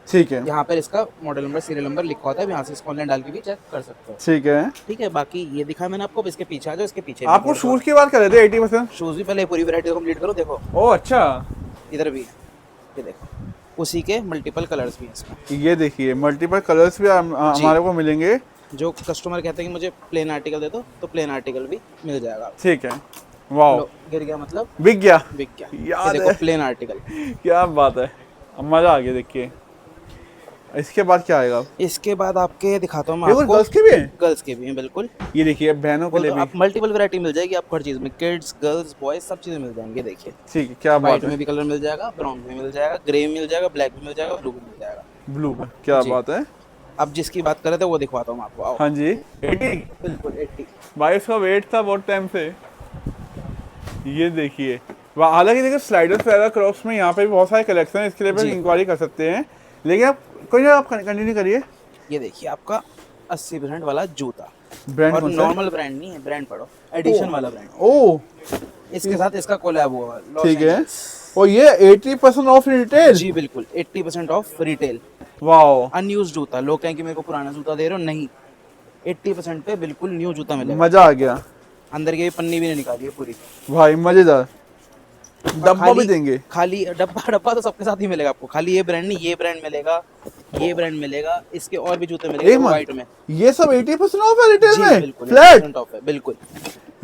S2: ठीक है,
S1: यहाँ पर इसका मॉडल नंबर, सीरियल नंबर लिखा होता है। यहाँ से इसको ऑनलाइन डाल के भी चेक कर सकते हो।
S2: ठीक है।
S1: ठीक है, बाकी ये दिखा मैंने आपको। अब इसके पीछे आ जाओ, इसके पीछे
S2: आपको शूज की बात कर रहे थे 80%।
S1: शूज भी पहले पूरी वैरायटी को कंप्लीट करो। देखो
S2: ओ अच्छा,
S1: इधर भी है, ये देखो, उसी के मल्टीपल कलर्स भी हैं इसमें।
S2: ये देखिए मल्टीपल कलर्स भी हमारे को मिलेंगे।
S1: जो कस्टमर कहते हैं कि मुझे प्लेन आर्टिकल दे दो, तो प्लेन आर्टिकल भी मिल जाएगा।
S2: ठीक है। वाह,
S1: लो, गिर गया मतलब
S2: बिक गया।
S1: बिक गया।
S2: याद
S1: ये देखो
S2: है।
S1: Plain article.
S2: क्या बात है, अब मजा आ गया। देखिए इसके बाद क्या आएगा?
S1: इसके बाद आपके दिखाता हूँ मैं
S2: ये कुछ
S1: आपको।
S2: गर्ल्स के भी हैं।
S1: गर्ल्स के भी हैं बिल्कुल।
S2: ये देखिए बहनों के लिए
S1: तो
S2: भी।
S1: आप मल्टीपल वैरायटी मिल जाएगी आपको हर चीज़ में। किड्स, गर्ल्स, बॉयज सब चीज़ें मिल जाएंगे। देखिए
S2: ठीक है, क्या बात
S1: व्हाइट
S2: है।
S1: में भी कलर मिल जाएगा, ब्राउन में मिल जाएगा, ग्रे में मिल जाएगा, ब्लैक में मिल जाएगा, ब्लू में मिल जाएगा।
S2: ब्लू में, क्या
S1: जी।
S2: बात है।
S1: अब जिसकी बात कर रहे थे वो दिखवाता हूँ आपको। आओ।
S2: हाँ जी, 80।
S1: बिल्कुल 80।
S2: भाई इसका वेट था बहुत टाइम से। ये देखिए, हालांकि देखिए स्लाइडर्स वगैरह क्रॉक्स में यहाँ पे भी बहुत सारे कलेक्शन है, इसके लिए भी
S1: जी।
S2: इंक्वायरी कर सकते हैं। लेकिन आप कोई ना, आप कंटिन्यू करिए।
S1: ये देखिए आपका 80% वाला जूता।
S2: ब्रांड
S1: और
S2: कौन सा है?
S1: नॉर्मल ब्रांड नहीं है, ब्रांड पढ़ो, एडिशन वाला ब्रांड।
S2: ओ
S1: इसके साथ इसका कोलैब हुआ है, लॉस
S2: ठीक है।
S1: एंजल्स।
S2: और ये 80% ऑफ रिटेल।
S1: जी बिल्कुल 80% ऑफ रिटेल।
S2: वाओ,
S1: अनयूज जूता। लोग कहें कि मेरे को पुराना जूता दे रहे हो, नहीं, 80% पे बिल्कुल न्यू जूता मिलेगा।
S2: मजा आ गया
S1: अंदर की भी पन्नी भी नहीं निकाली है पूरी।
S2: भाई, मजेदार। डब्बा भी देंगे?
S1: खाली डब्बा तो सबके साथ ही मिलेगा आपको, खाली ये ब्रांड नहीं, ये ब्रांड मिलेगा, ये ब्रांड मिलेगा, इसके और भी जूते मिलेंगे
S2: एक
S1: व्हाइट में।
S2: ये सब 80% ऑफ है रिटेल
S1: जी
S2: में,
S1: बिल्कुल
S2: फ्लैट।
S1: 80% ऑफ है बिल्कुल।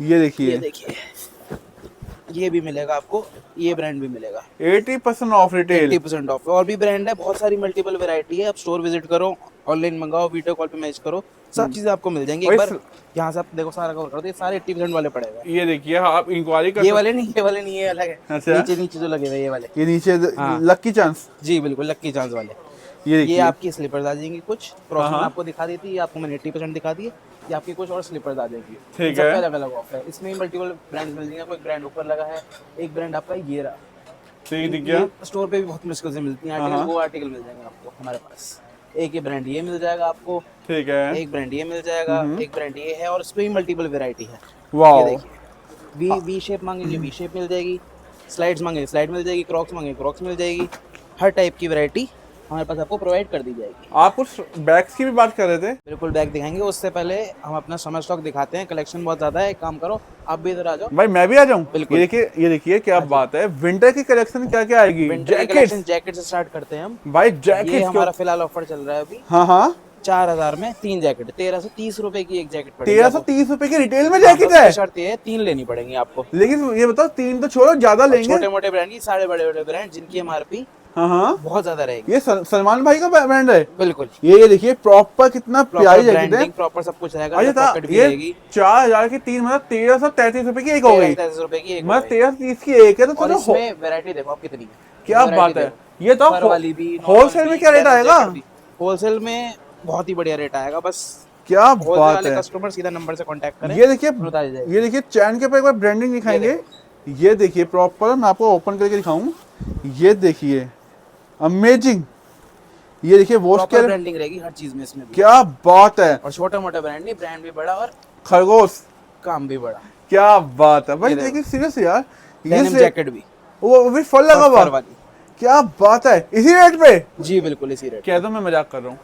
S2: ये
S1: ये
S2: देखिए
S1: देखिए, ये भी मिलेगा आपको, ये ब्रांड भी मिलेगा
S2: 80% ऑफ रिटेल।
S1: 80% ऑफ। और भी ब्रांड है, बहुत सारी मल्टीपल वैरायटी है। आप स्टोर विजिट करो, ऑनलाइन मंगाओ, वीडियो कॉल पे मैच करो, सब चीजें आपको मिल जाएंगी। एक
S2: भाई
S1: बार यहाँ से आप देखो, सारा कवर कर दो, ये सारे 80% वाले पड़ेगा।
S2: ये देखिए आप इंक्वायरी कर
S1: ये वाले नहीं, ये वाले नहीं, ये अलग है।
S2: अच्छा।
S1: नीचे नीचे जो लगे हुए ये वाले।
S2: ये नीचे
S1: हाँ।
S2: Lucky chance.
S1: जी बिल्कुल, लक्की चांस वाले।
S2: ये
S1: ये
S2: देखिए
S1: आपकी स्लीपर्स आ जाएंगी कुछ, क्रॉस में
S2: हाँ।
S1: आपको दिखा दी थी, आपको मैंने 80% दिखा दी है। ये आपकी कुछ और स्लीपर्स आ जाएंगी।
S2: ठीक
S1: सबका
S2: है।
S1: अलग अलग ऑफ है, इसमें मल्टीपल ब्रांड्स मिल जाएंगे। कोई ब्रांड ऊपर लगा है, एक ब्रांड आपका ये रहा।
S2: ठीक दिख गया।
S1: ये स्टोर पे भी बहुत मुश्किल से मिलती हैं आर्टिकल, वो आर्टिकल मिल जाएंगे आपको हमारे पास। एक ये ब्रांड ये मिल जाएगा आपको,
S2: ठीक है।
S1: एक ब्रांड ये मिल जाएगा, एक ब्रांड ये है, और इसमें भी मल्टीपल वैरायटी है। ये
S2: वाओ।
S1: देखिए, वी शेप मांगेंगे वी शेप मिल जाएगी, स्लाइड्स मांगेंगे स्लाइड मिल जाएगी, क्रॉक्स मांगेंगे क्रॉक्स मिल जाएगी। हर टाइप की वैरायटी हमारे पास आपको प्रोवाइड कर दी जाएगी।
S2: आप कुछ बैग्स की भी बात कर रहे थे?
S1: बिल्कुल बैग दिखाएंगे, उससे पहले हम अपना समर स्टॉक दिखाते हैं। कलेक्शन बहुत ज्यादा है, एक काम करो आप भी इधर आ जाओ।
S2: भाई मैं भी आ जाऊं?
S1: बिल्कुल।
S2: ये देखिए क्या बात है, विंटर की कलेक्शन क्या क्या आएगी?
S1: कलेक्शन जैकेट से स्टार्ट करते हैं हम।
S2: भाई
S1: ये
S2: जैकेट
S1: हमारा फिलहाल ऑफर चल रहा है अभी।
S2: हाँ हाँ
S1: 4000 में 3 जैकेट, 1330 रुपए की एक जैकेट पड़ेगी।
S2: 1330 रुपए की रिटेल में जैकेट है।
S1: शर्त ये है 3 लेनी पड़ेगी आपको।
S2: लेकिन ये बताओ 3 तो छोड़ो, ज्यादा लेंगे?
S1: छोटे मोटे ब्रांड की, सारे बड़े बड़े ब्रांड जिनकी एमआरपी
S2: हाँ हाँ
S1: बहुत ज्यादा रहेगी।
S2: ये सलमान भाई का ब्रांड है।
S1: बिल्कुल,
S2: ये देखिए प्रॉपर कितना प्यारी जैकेट है।
S1: ब्रांडिंग प्रॉपर सब कुछ रहेगा।
S2: अच्छा
S1: पॉकेट भी
S2: ये
S1: रहेगी।
S2: 4000 की 3 मतलब 1333 रुपए की एक हो गई।
S1: 1330 रुपए की एक
S2: मतलब
S1: हो गई।
S2: 1330 की एक है तो
S1: और
S2: चलो
S1: इसमें वैरायटी देखो आप कितनी है।
S2: क्या
S1: variety
S2: बात है।
S1: देखो।
S2: ये तो
S1: फर वाली भी,
S2: होलसेल में क्या रेट आएगा?
S1: होलसेल में बहुत ही बढ़िया रेट आएगा। बस
S2: क्या
S1: होलसेल
S2: बात
S1: वाले
S2: है।
S1: कस्टमर सीधा नंबर से कांटेक्ट करें।
S2: ये देखिए
S1: बता दी जाएगी।
S2: ये देखिए चैन के ऊपर एक बार ब्रांडिंग दिखाएंगे। ये देखिए प्रॉपर, मैं आपको ओपन करके दिखाऊं। ये देखिए अमेजिंग। ये देखिए वॉश
S1: प्रॉपर ब्रांडिंग रहेगी हर चीज में इसमें भी।
S2: क्या बात है।
S1: और छोटा मोटा ब्रांड नहीं, ब्रांड भी बड़ा और
S2: खरगोश
S1: काम भी बड़ा।
S2: क्या बात है भाई।
S1: ये देखो।
S2: देखिए सीरियस यार,
S1: डेनिम जैकेट भी,
S2: वो भी फल लगा
S1: फर
S2: हुआ।
S1: वाली।
S2: क्या बात है, इसी रेट पे?
S1: जी बिल्कुल इसी रेट।
S2: कह दो मैं मजाक कर रहा हूँ।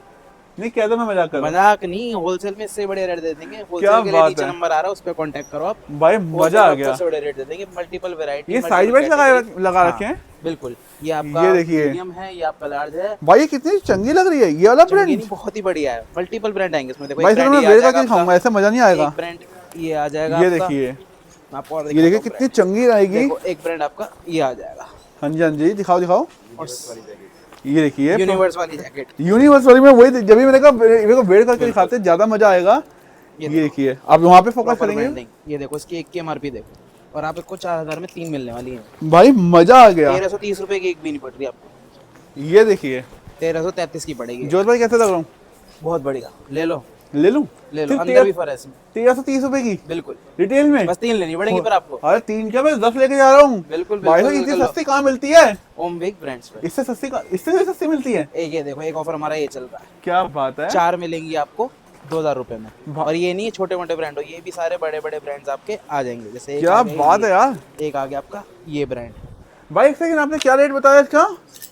S2: नहीं कह दो मैं मजाक कर रहा हूँ।
S1: मजाक नहीं, होलसेल में इससे बड़े रेट दे देंगे।
S2: क्या
S1: होलसेल के लिए
S2: बात
S1: नीचे
S2: है।
S1: नंबर आ रहा है, उस पे कांटेक्ट करो आप।
S2: भाई मजा आ गया।
S1: सबसे बड़े रेट दे देंगे, मल्टीपल वैरायटी।
S2: ये साइज वाइज लगा रखे हैं।
S1: बिल्कुल, ये आपका
S2: ये देखिए।
S1: मीडियम है, ये आपका लार्ज है।
S2: भाई ये कितनी चंगी लग रही है ये वाला ब्रांड।
S1: चंगेनी बहुत ही बढ़िया है, मल्टीपल ब्रांड आएंगे इसमें। देखो
S2: भाई
S1: एक
S2: सर
S1: brand
S2: मैं
S1: ये आ
S2: वेयर
S1: जाएगा
S2: करके दिखाऊंगा, ऐसे मजा नहीं
S1: आपका,
S2: आएगा।
S1: एक ब्रांड ये आ जाएगा
S2: ये
S1: आपका।
S2: देखिए,
S1: मैं आपको और
S2: ये देखिए
S1: दिखाता हूँ
S2: कितनी चंगी रहेगी।
S1: देखो एक ब्रांड आपका ये आ जाएगा।
S2: हाँ जी हाँ जी दिखाओ दिखाओ।
S1: और
S2: ये देखिए
S1: यूनिवर्स वाली जैकेट।
S2: यूनिवर्स वाली में वही जब भी मैंने कहा मेरे को वेयर करके दिखाते ज्यादा मजा आएगा। ये देखिए आप वहाँ पे फोकस करेंगे।
S1: ये देखो इसकी एक की एमआरपी देखो, और आप इसको 4000 में 3 मिलने वाली है।
S2: भाई मजा आ गया।
S1: 1330 रुपए की एक भी नहीं पड़ रही आपको।
S2: ये देखिए
S1: 1333 की पड़ेगी।
S2: जोत भाई कैसे लग रहा हूँ?
S1: बहुत बढ़िया, ले लो
S2: ले लूं?
S1: ले लो। अंदर भी फर है इसमें।
S2: 1330 रुपए की
S1: बिल्कुल,
S2: रिटेल में?
S1: बस 3 लेनी पड़ेगी पर आपको।
S2: अरे 3 क्या, मैं 10 लेके जा रहा हूँ।
S1: बिल्कुल
S2: भाई साहब
S1: बिल्कुल
S2: इतनी सस्ती कहाँ मिलती है?
S1: ओम बिग ब्रांड्स पे
S2: इससे सस्ती इससे भी सस्ती मिलती है?
S1: एक ये देखो, एक ऑफर हमारा ये चल रहा है।
S2: क्या बात है।
S1: 4 मिलेंगी आपको 2000 रुपए में। और ये नहीं छोटे मोटे ब्रांड हो, ये भी सारे बड़े बड़े ब्रांड्स आपके आ जाएंगे। जैसे एक
S2: क्या
S1: आ गया
S2: बात
S1: ये,
S2: है यार।
S1: एक आ गया आपका ये ब्रांड।
S2: भाई एक सेकंड, आपने क्या रेट बताया इसका?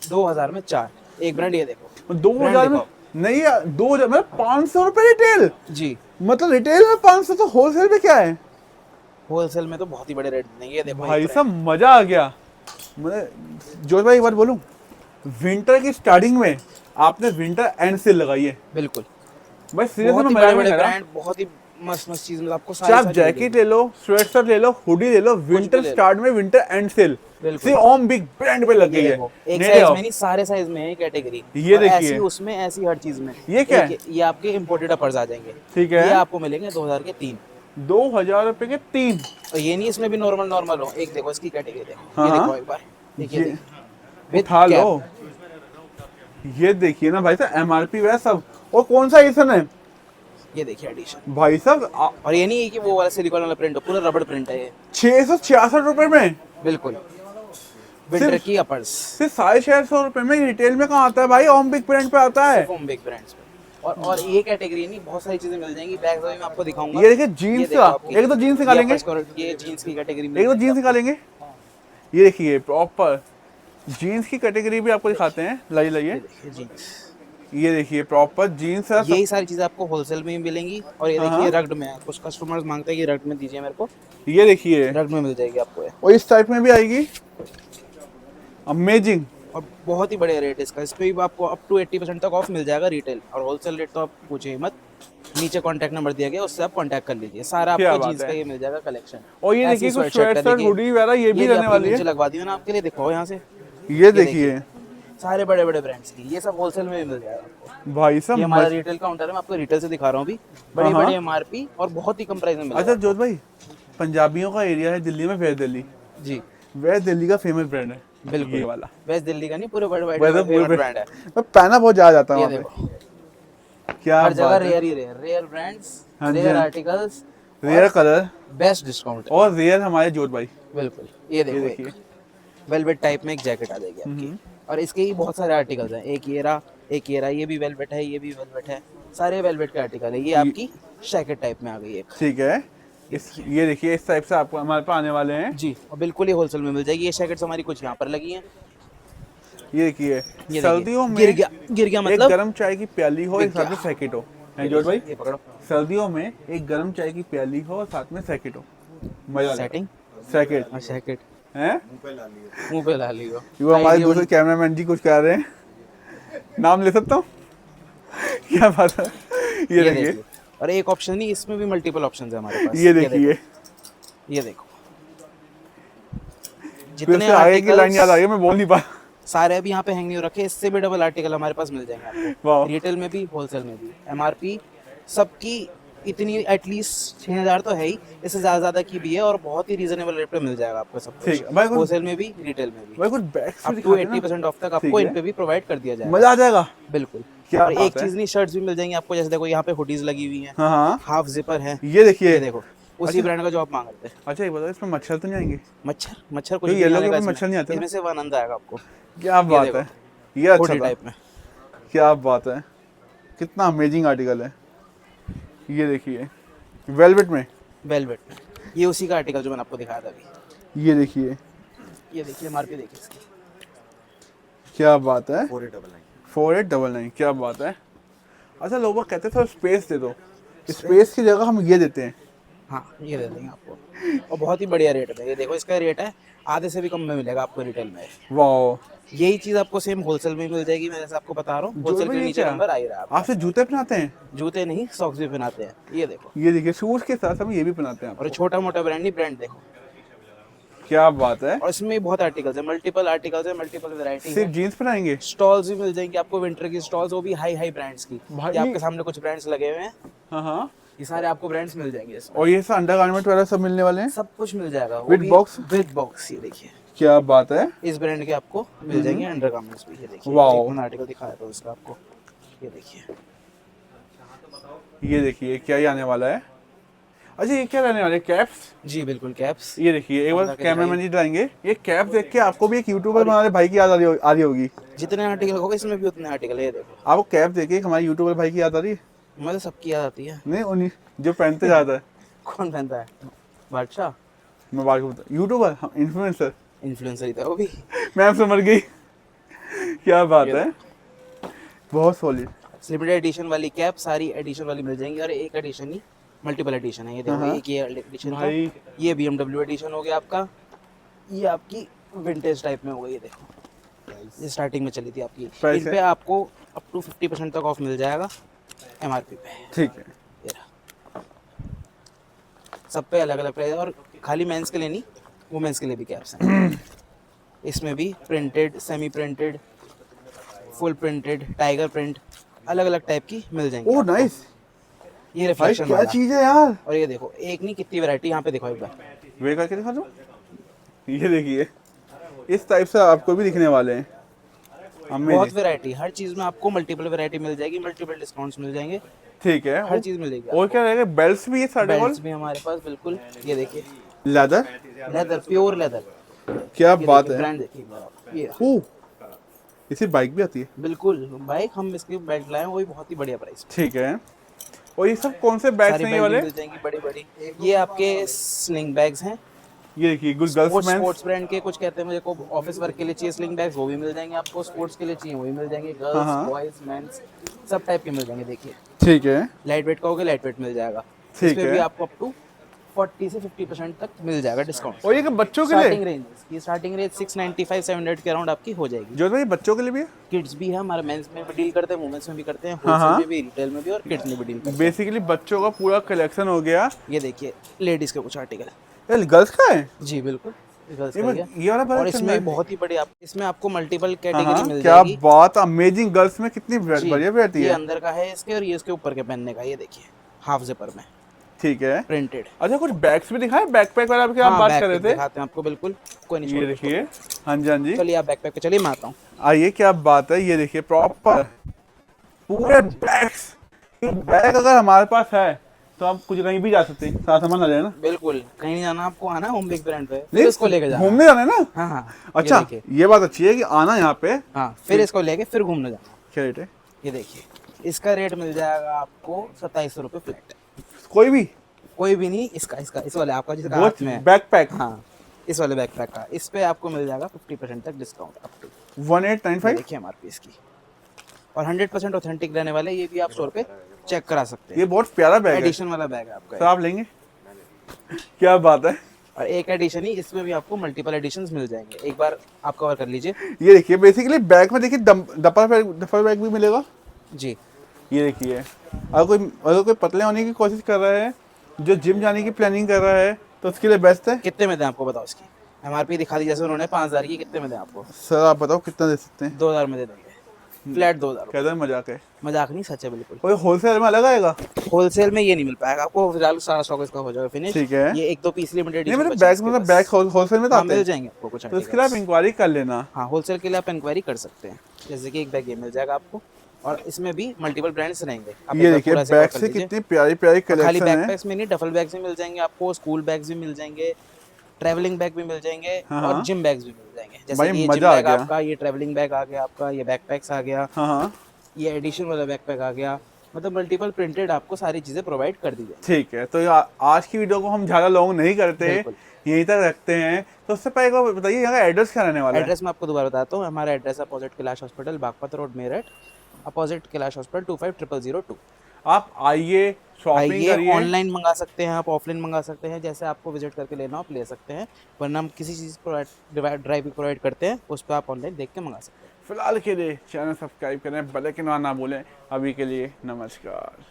S1: 2000 में 4। एक ब्रांड ये देखो,
S2: 2000 में नहीं यार, 2000 मतलब 500 रुपए रिटेल।
S1: जी
S2: मतलब रिटेल में 500, तो होलसेल में क्या है?
S1: होलसेल में तो बहुत ही बड़े रेट नहीं। ये देखो
S2: भाई
S1: एक
S2: साहब मजा आ गया। मैं जोश भाई एक बात बोलूं, विंटर की स्टार्टिंग में आपने विंटर एंड सेल लगाई है।
S1: brand, बिल्कुल
S2: भाई सीरियसली
S1: बहुत
S2: मैं
S1: ही
S2: मजा
S1: बड़े
S2: नहीं
S1: बड़े
S2: कर रहा।
S1: ब्रांड, बहुत ही मस्त मस्त चीज, मतलब आपको
S2: चाहे आप जैकेट ले लो, स्वेट शर्ट ले लो, हुडी ले लो, विंटर
S1: ले लो।
S2: स्टार्ट में विंटर एंड सेल
S1: बिल्कुल।
S2: से ओम बिग ब्रांड पे लग गई है।
S1: एक
S2: नहीं
S1: साइज
S2: आओ।
S1: में नहीं, सारे साइज में है कैटेगरी।
S2: ये
S1: और
S2: देखिए।
S1: ऐसी उसमें ऐसी हर चीज में।
S2: ये क्या है?
S1: ये आपके इंपोर्टेड अपर्स आ जाएंगे।
S2: ठीक
S1: ये
S2: है,
S1: आपको मिलेंगे 2000 के 3।
S2: 2000 रुपए के 3।
S1: और ये नहीं, इसमें भी नॉर्मल नॉर्मल हो। एक देखो इसकी कैटेगरी देखो,
S2: हाँ,
S1: ये
S2: हाँ।
S1: देखो एक बार, देखिए
S2: ये
S1: with
S2: उठा
S1: cap।
S2: लो। ये देखिए ना भाई साहब, एमआरपी वह सब। और कौन सा एडिशन है
S1: ये देखिए एडिशन।
S2: भाई साहब?
S1: और ये नहीं है कि वो वाला सिलिकॉन वाला प्रिंट हो, पूरा रबड़ प्रिंट है ये।
S2: 666 रुपए में
S1: बिल्कुल, विंटर की अपर्स।
S2: सिर्फ 650 रुपए में। रिटेल में कहाँ आता है भाई? ओम बिग ब्रांड पे आता है।
S1: ओम बिग ब्रांड्स पे। और ये कैटेगरी नहीं, बहुत सारी चीजें मिल जाएंगी। बैग्स में आपको दिखाऊंगा।
S2: ये देखिए जीन्स
S1: देखो
S2: का,
S1: आपकी-
S2: एक तो जीन्स निकालेंगे,
S1: ये जीन्स की कैटेगरी में।
S2: एक तो जीन्स निकालेंगे। ये देखिए प्रॉपर जीन्स की कैटेगरी भी आपको दिखाते हैं। लाइए लाइए,
S1: जीन्स।
S2: ये देखिए प्रॉपर जीन्स है।
S1: यही सारी चीजें आपको होलसेल में भी मिलेंगी। और ये देखिए रग्ड में है, कुछ कस्टमर्स मांगते हैं कि रग्ड में दीजिए मेरे को,
S2: ये देखिए
S1: रग्ड में मिल जाएगी आपको ये।
S2: और इस टाइप में भी आएगी। अमेजिंग।
S1: और बहुत ही बढ़िया रेट है इसका, इस पे भी आपको अप टू 80% तक ऑफ मिल जाएगा रिटेल। और होलसेल रेट तो आप पूछिए मत, नीचे कांटेक्ट नंबर दिया गया, उससे आप कांटेक्ट कर लीजिए। सारा
S2: क्या
S1: आपको
S2: बात
S1: जींस
S2: है।
S1: का ये मिल जाएगा कलेक्शन।
S2: और ये देखिए कुछ स्वेटशर्ट हुडी वगैरह ये भी रहने वाली है।
S1: नीचे लगवा दी मैंने आपके लिए, देखो यहाँ से।
S2: ये देखिए
S1: सारे बड़े बड़े ब्रांड्स की, ये सब होलसेल में भी मिल जाएगा आपको।
S2: भाई साहब।
S1: ये हमारा रिटेल काउंटर है, मैं आपको रिटेल से दिखा रहा हूँ अभी। बड़ी बड़ी एमआरपी और बहुत ही कम प्राइस में मिल
S2: अच्छा जोत भाई, पंजाबियों का एरिया है दिल्ली में, वेस्ट दिल्ली।
S1: जी
S2: वेस्ट दिल्ली का फेमस ब्रांड है
S1: बिल्कुल
S2: ये वाला।
S1: वेस्ट दिल्ली का नहीं, पूरे बड़े
S2: वैसे
S1: बड़े
S2: पूरे
S1: ब्रांड है।
S2: मैं पहना बहुत ज्यादा जाता है
S1: ये
S2: वहाँ पे।
S1: देखो
S2: क्या
S1: हर जगह
S2: बात है।
S1: रेयर ही रेयर, रेयर ब्रांड्स,
S2: हाँ जी,
S1: रेयर
S2: हाँ।
S1: Articles,
S2: rare colour
S1: best discount.
S2: और रेयर हमारे जोत भाई।
S1: बिल्कुल ये देखो,
S2: देखिए।
S1: वेलवेट टाइप में एक जैकेट आ जाएगी आपकी। और इसके ही बहुत सारे आर्टिकल्स हैं, एक ये रहा, ये भी वेलवेट है, ये भी वेलवेट है, सारे वेलवेट के आर्टिकल है। ये आपकी जैकेट टाइप में आ गई एक।
S2: ठीक है। ये देखिए इस टाइप से आपको हमारे पास आने वाले हैं
S1: जी, और बिल्कुल ही होलसेल में मिल जाएगी। ये जैकेट्स हमारी कुछ यहाँ पर लगी हैं।
S2: ये देखिए
S1: ये
S2: सर्दियों में
S1: गिर गया
S2: एक
S1: मतलब
S2: गर्म चाय की प्याली हो, एक साथ में सैकेट हो। हैं जोत भाई,
S1: ये पकड़ो,
S2: सर्दियों में एक गर्म चाय की प्याली हो और साथ में सैकेट हो, मजा आ जाए।
S1: सेटिंग
S2: सैकेट
S1: जैकेट
S2: हैं।
S1: मुंह पे ला लियो।
S2: वो हमारे दूसरे कैमरामैन जी कुछ कह रहे हैं, नाम ले सकता हूँ? क्या बात है। ये देखिए
S1: और एक ऑप्शन नहीं, इसमें भी मल्टीपल ऑप्शंस है हमारे पास।
S2: ये देखिए
S1: ये देखो
S2: फिर
S1: जितने
S2: से आगे की लाइन याद आ
S1: आर्टिकल्स
S2: गई, मैं बोल नहीं पा।
S1: सारे अभी यहाँ पे हैंग नहीं हो रखे, इससे भी डबल आर्टिकल हमारे पास मिल जाएंगे आपको,
S2: वाह।
S1: रिटेल में भी होलसेल में भी। एमआरपी सबकी इतनी एटलीस्ट 6000 तो है ही, इससे ज्यादा की भी है। और बहुत ही रीजनेबल रेट पे मिल जाएगा आपको सब
S2: ठीक
S1: कुछ,
S2: है भाई,
S1: होलसेल में भी रिटेल में भी।
S2: भाई कुछ बैग्स
S1: अप
S2: भी
S1: टू
S2: दिखाते हैं
S1: 80% ऑफ तक
S2: ठीक
S1: आपको
S2: है।
S1: इन पे भी प्रोवाइड कर दिया
S2: ना,
S1: जाएगा।
S2: मजा आ जाएगा।
S1: बिल्कुल।
S2: क्या
S1: और
S2: बात
S1: एक
S2: है।
S1: चीज नहीं, शर्ट्स भी मिल जाएंगी आपको। जैसे देखो यहाँ पे हुडीज लगी हुई हैं,
S2: हाँ हाँ
S1: हाफ जिपर है।
S2: ये देखिए।
S1: ये देखो उसी ब्रांड का जो आप मांग रहे थे।
S2: अच्छा ये बताओ इसमें मच्छर तो नहीं आएंगे?
S1: मच्छर कुछ
S2: तो
S1: भी
S2: येलो
S1: नहीं
S2: के
S1: आएगा
S2: ऊपर मच्छर नहीं आते ना?
S1: इसमें से वो आनंद आएगा आपको।
S2: क्या बात है, ये अच्छा
S1: हुडी
S2: था।
S1: टाइप में।
S2: क्या बात है, कितना अमेजिंग आर्टिकल है। ये देखिए वेलवेट में,
S1: वेलवेट में, ये उसी का आर्टिकल जो मैंने आपको दिखाया था अभी।
S2: ये देखिए
S1: एमआरपी देखिए इसकी।
S2: क्या बात है। 4899 क्या बात है। अच्छा लोग कहते थे स्पेस दे दो, स्पेस की जगह हम ये देते हैं।
S1: हाँ ये दे देंगे आपको, और बहुत ही बढ़िया रेट में। ये देखो इसका रेट है आधे से भी कम में मिलेगा आपको रिटेल में।
S2: वाह।
S1: यही चीज आपको सेम होलसेल में मिल जाएगी। मैं जैसे आपको बता रहा हूँ, होलसेल के नीचे नंबर आ ही रहा है।
S2: आपसे जूते पहनाते हैं?
S1: जूते नहीं, सॉक्स भी पहनाते हैं। ये देखो,
S2: ये देखिए शूज के साथ हम ये भी पहनाते हैं।
S1: और छोटा मोटा ब्रांड नहीं, ब्रांड देखो।
S2: क्या बात है।
S1: और इसमें बहुत आर्टिकल्स है, मल्टीपल आर्टिकल्स है, मल्टीपल वैरायटी
S2: सिर्फ
S1: है।
S2: जीन्स पहनाएंगे?
S1: स्टॉल्स भी मिल जाएंगी आपको, विंटर की स्टॉल्स, वो भी हाई ब्रांड्स की।
S2: भाई-
S1: ये आपके सामने कुछ ब्रांड्स लगे हुए हैं,
S2: हाँ हाँ।
S1: ये सारे आपको ब्रांड्स मिल जाएंगे इसमें।
S2: और ये सब अंडरगारमेंट वगैरह सब मिलने वाले हैं?
S1: सब कुछ मिल जाएगा
S2: With box?
S1: With box. ये देखिए
S2: क्या बात है।
S1: इस ब्रांड के आपको मिल जाएंगे अंडरगारमेंट्स भी। ये देखिए
S2: वाओ।
S1: एक मैंने आर्टिकल दिखाया था उसका आपको। ये देखिए
S2: क्या ही आने वाला है। अच्छा ये क्या रहने वाले हैं? कैप्स?
S1: जी बिल्कुल, कैप्स।
S2: ये देखिए एक बार
S1: जाके
S2: कैमरामैन जी दिखाएंगे। ये कैप देख के आपको भी एक यूट्यूबर बनाने भाई की याद आ रही होगी।
S1: जितने आर्टिकल होगा इसमें भी उतने आर्टिकल है। ये देखो,
S2: आपको कैप देख के हमारे यूट्यूबर भाई की याद आ रही है?
S1: मुझे सबकी याद आती है।
S2: नहीं उन्हीं जो पहनते जाता है।
S1: कौन पहनता है? बादशाह
S2: मैं बात करता यूट्यूबर, इन्फ्लुएंसर।
S1: इन्फ्लुएंसर ही था वो भी।
S2: मैम समझ गई। क्या बात है, बहुत सॉलिड।
S1: लिमिटेड एडिशन वाली कैप सारी एडिशन वाली मिल जाएंगी। और एक एडिशन ही, मल्टीपल एडिशन है। ये देखो, एक ये एडिशन था,
S2: भाई।
S1: ये BMW एडिशन हो गया आपका। ये आपकी विंटेज टाइप में हो गई। ये देखो, ये स्टार्टिंग में चली थी आपकी।
S2: प्राइस
S1: इन पे आपको अप टू 50% तक ऑफ मिल जाएगा एमआरपी पे।
S2: ठीक है।
S1: ये रहा। सब पे अलग अलग प्राइस है। और खाली मेंस के लिए नहीं, वुमेन्स के लिए भी कैप्स हैं। इसमें भी printed, semi printed, full printed, tiger print, अलग अलग टाइप की मिल जाएंगी।
S2: Oh nice.
S1: ये
S2: भाई
S1: रिफ्लेक्शन
S2: क्या
S1: वाला।
S2: चीज है यार।
S1: और ये देखो, एक नहीं कितनी वैरायटी यहाँ पे देखो एक बार।
S2: वे करके दिखा दो। ये देखिए इस टाइप से आपको भी दिखने वाले हैं।
S1: बहुत वैरायटी, हर चीज में आपको मल्टीपल वैरायटी मिल जाएगी, मल्टीपल डिस्काउंट्स मिल जाएंगे,
S2: ठीक है।
S1: हर चीज मिल जाएगी।
S2: और क्या रहेगा? बेल्ट्स भी है साढ़े
S1: बेल्ट्स भी हमारे पास बिल्कुल। ये देखिए
S2: लेदर,
S1: लेदर, प्योर लेदर।
S2: क्या बात है।
S1: ब्रांड देखिए एक बार आप। ये
S2: ओह इसी बाइक भी आती है?
S1: बिल्कुल बाइक, हम इसके बेल्ट लाए हैं, वो भी बहुत ही बढ़िया प्राइस।
S2: ठीक है। और ये सब कौन से बैग्स
S1: सारी
S2: हैं ये
S1: बेल्ट
S2: वाले?
S1: मिल जाएंगी बड़ी बड़ी। ये आपके स्लिंग बैग्स हैं,
S2: ये देखिए good girls man.
S1: Sports brand के कुछ कहते हैं मुझे को ऑफिस वर्क के लिए चाहिए स्लिंग बैग्स, वो भी मिल जाएंगे आपको। स्पोर्ट्स के लिए चाहिए वो भी मिल जाएंगे।
S2: हाँ
S1: गर्ल्स,
S2: हाँ
S1: बॉयज, मेंस सब टाइप के मिल जाएंगे। देखिए
S2: ठीक है
S1: लाइट वेट का होगा, लाइट वेट मिल जाएगा।
S2: ठीक
S1: इसमें
S2: है।
S1: भी आपको अप टू 40 से 50% तक मिल जाएगा डिस्काउंट।
S2: और ये कि बच्चों के
S1: स्टार्टिंग
S2: लिए,
S1: रेंज की स्टार्टिंग रेंज 695 700 के अराउंड आपकी हो जाएगी।
S2: जो भाई बच्चों के लिए भी है।
S1: किड्स भी है हमारे, मेंस में भी डील करते हैं, वुमेन्स में भी करते हैं,
S2: हाँ
S1: होलसेल
S2: हाँ
S1: में भी, रिटेल में भी और किड्स में भी डील करते हैं।
S2: बेसिकली बच्चों का पूरा कलेक्शन हो गया।
S1: ये देखिए लेडीज के कुछ आर्टिकल।
S2: ये गर्ल्स का है।
S1: जी बिल्कुल गर्ल्स
S2: ये
S1: का ही है।
S2: ये वाला बड़ा
S1: और
S2: चल रहा
S1: इसमें
S2: है।
S1: बहुत ही बड़ी इसमें आपको मल्टीपल
S2: हाँ
S1: कैटेगरी
S2: हाँ
S1: मिल
S2: क्या
S1: जाएगी।
S2: बात, अमेजिंग। गर्ल्स में कितनी
S1: जी,
S2: बढ़िया वैरायटी
S1: ये
S2: है।
S1: अंदर का है इसके और ये इसके ऊपर के पहनने का। ये देखिए हाफ जिपर में
S2: ठीक है।
S1: प्रिंटेड।
S2: अच्छा कुछ बैग्स भी दिखाए, बैकपैक वाला की आप
S1: हाँ
S2: बात कर रहे
S1: बैकपैक
S2: थे।
S1: दिखाते हैं आपको बिल्कुल, कोई नहीं
S2: ये
S1: छोड़
S2: देखिए हाँ जी हाँ जी।
S1: चलिए आप बैकपैक पे चलिए, मैं आता हूँ।
S2: आइए क्या बात है। ये देखिए प्रॉपर पूरे बैग्स। बैग अगर हमारे पास है तो आप कुछ कहीं भी जा सकते हैं, साथ सामान आ जाए ना।
S1: बिल्कुल कहीं नहीं जाना आपको, आना होम बिग ब्रांड पे, फिर
S2: नहीं,
S1: इसको लेके जाना।
S2: घूमने जाना है ना।
S1: हाँ हाँ
S2: अच्छा
S1: देखिए।
S2: ये बात अच्छी है कि आना यहाँ पे।
S1: हाँ फिर इसको लेके फिर घूमने जाना।
S2: क्या रेट है?
S1: ये देखिए इसका रेट मिल जाएगा आपको 2700 रुपये फ्लैट।
S2: कोई भी
S1: कोई भी नहीं, इसका इसका इस वाले आपका जिसका
S2: वो
S1: हाथ में है।
S2: बैकपैक
S1: हाँ इस वाले बैकपैक का, इस पे आपको मिल जाएगा 50% तक डिस्काउंट अप टू
S2: 1895।
S1: देखिए एमआरपी इसकी। और 100% ऑथेंटिक रहने वाले, ये भी आप स्टोर पे चेक करा सकते हैं।
S2: ये बहुत प्यारा बैग है।
S1: एडिशन वाला बैग है आपका
S2: तो आप लेंगे? क्या बात है।
S1: और एक एडिशन ही, इसमें भी आपको मल्टीपल एडिशंस मिल जाएंगे। एक बार आप कवर कर लीजिए।
S2: ये देखिए बेसिकली बैग में देखिए डफल बैग भी मिलेगा।
S1: जी
S2: ये देखिए अगर कोई पतले होने की कोशिश कर रहा है, जो जिम जाने की प्लानिंग कर रहा है, तो उसके लिए बेस्ट है।
S1: कितने में दें आपको बताओ इसकी एमआरपी दिखा दी जैसे उन्होंने 5000 की, कितने में दें आपको?
S2: सर आप बताओ कितना दे सकते हैं?
S1: 2000 में दे देंगे फ्लैट 2000।
S2: कहते हैं मजाक है।
S1: मजाक नहीं, सच है बिल्कुल।
S2: कोई होलसेल में अलग आएगा?
S1: होलसेल में ये नहीं मिल पाएगा आपको, फिलहाल सारा स्टॉक इसका हो जाएगा फिनिश।
S2: ठीक है।
S1: ये एक दो पीस लिमिटेड
S2: नहीं मेरे बैग होलसेल में तो आते
S1: मिल
S2: हैं,
S1: जाएंगे आपको कुछ
S2: तो इसके लिए आप इंक्वायरी कर लेना।
S1: हाँ होलसेल के लिए आप इंक्वायरी कर सकते हैं। जैसे कि एक बैग ये मिल जाएगा आपको, और इसमें भी मल्टीपल ब्रांड्स रहेंगे। आप
S2: ये
S1: एक बार
S2: देखिए
S1: पूरा से
S2: बैग
S1: कवर
S2: से
S1: कर लीजिए।
S2: कितनी प्यारी प्यारी
S1: खाली
S2: कलेक्शन है।
S1: बैकपैक्स में नहीं, डफल बैग्स भी मिल जाएंगे आपको, स्कूल बैग्स भी मिल जाएंगे, ट्रैवलिंग बैग भी मिल जाएंगे
S2: हाँ,
S1: और
S2: हाँ।
S1: जिम बैग्स भी मिल जाएंगे। जैसे
S2: भाई
S1: कि ये जिम
S2: मजा आ
S1: बैग
S2: गया।
S1: आपका, ये ट्रैवलिंग बैग आ गया आपका, ये बैकपैक्स आ गया,
S2: हाँ हाँ
S1: ये एडिशन वाला बैकपैक आ गया। मतलब मल्टीपल प्रिंटेड आपको सारी चीजें प्रोवाइड कर दी जाएगी।
S2: ठीक है। तो आज की वीडियो को हम ज़्यादा लॉन्ग नहीं करते,
S1: बिल्कुल।
S2: यहीं तक रखते हैं। तो उससे पहले एक बार बताइए यहाँ का एड्रेस क्या रहने वाला है?
S1: एड्रेस मैं आपको दोबारा बताता हूँ। हमारा address opposite Kailash hospital, Baghpat road, Meerut, opposite Kailash hospital 25002।
S2: आप आइए, शॉपिंग
S1: आइए,
S2: करिए।
S1: ऑनलाइन मंगा सकते हैं आप, ऑफलाइन मंगा सकते हैं, जैसे आपको विजिट करके लेना हो आप ले सकते हैं। वरना हम किसी चीज़ ड्राइव भी प्रोवाइड करते हैं, उस पर आप ऑनलाइन देख के मंगा सकते हैं।
S2: फिलहाल के लिए चैनल सब्सक्राइब करें, बेल आइकन ना भूलें। अभी के लिए नमस्कार।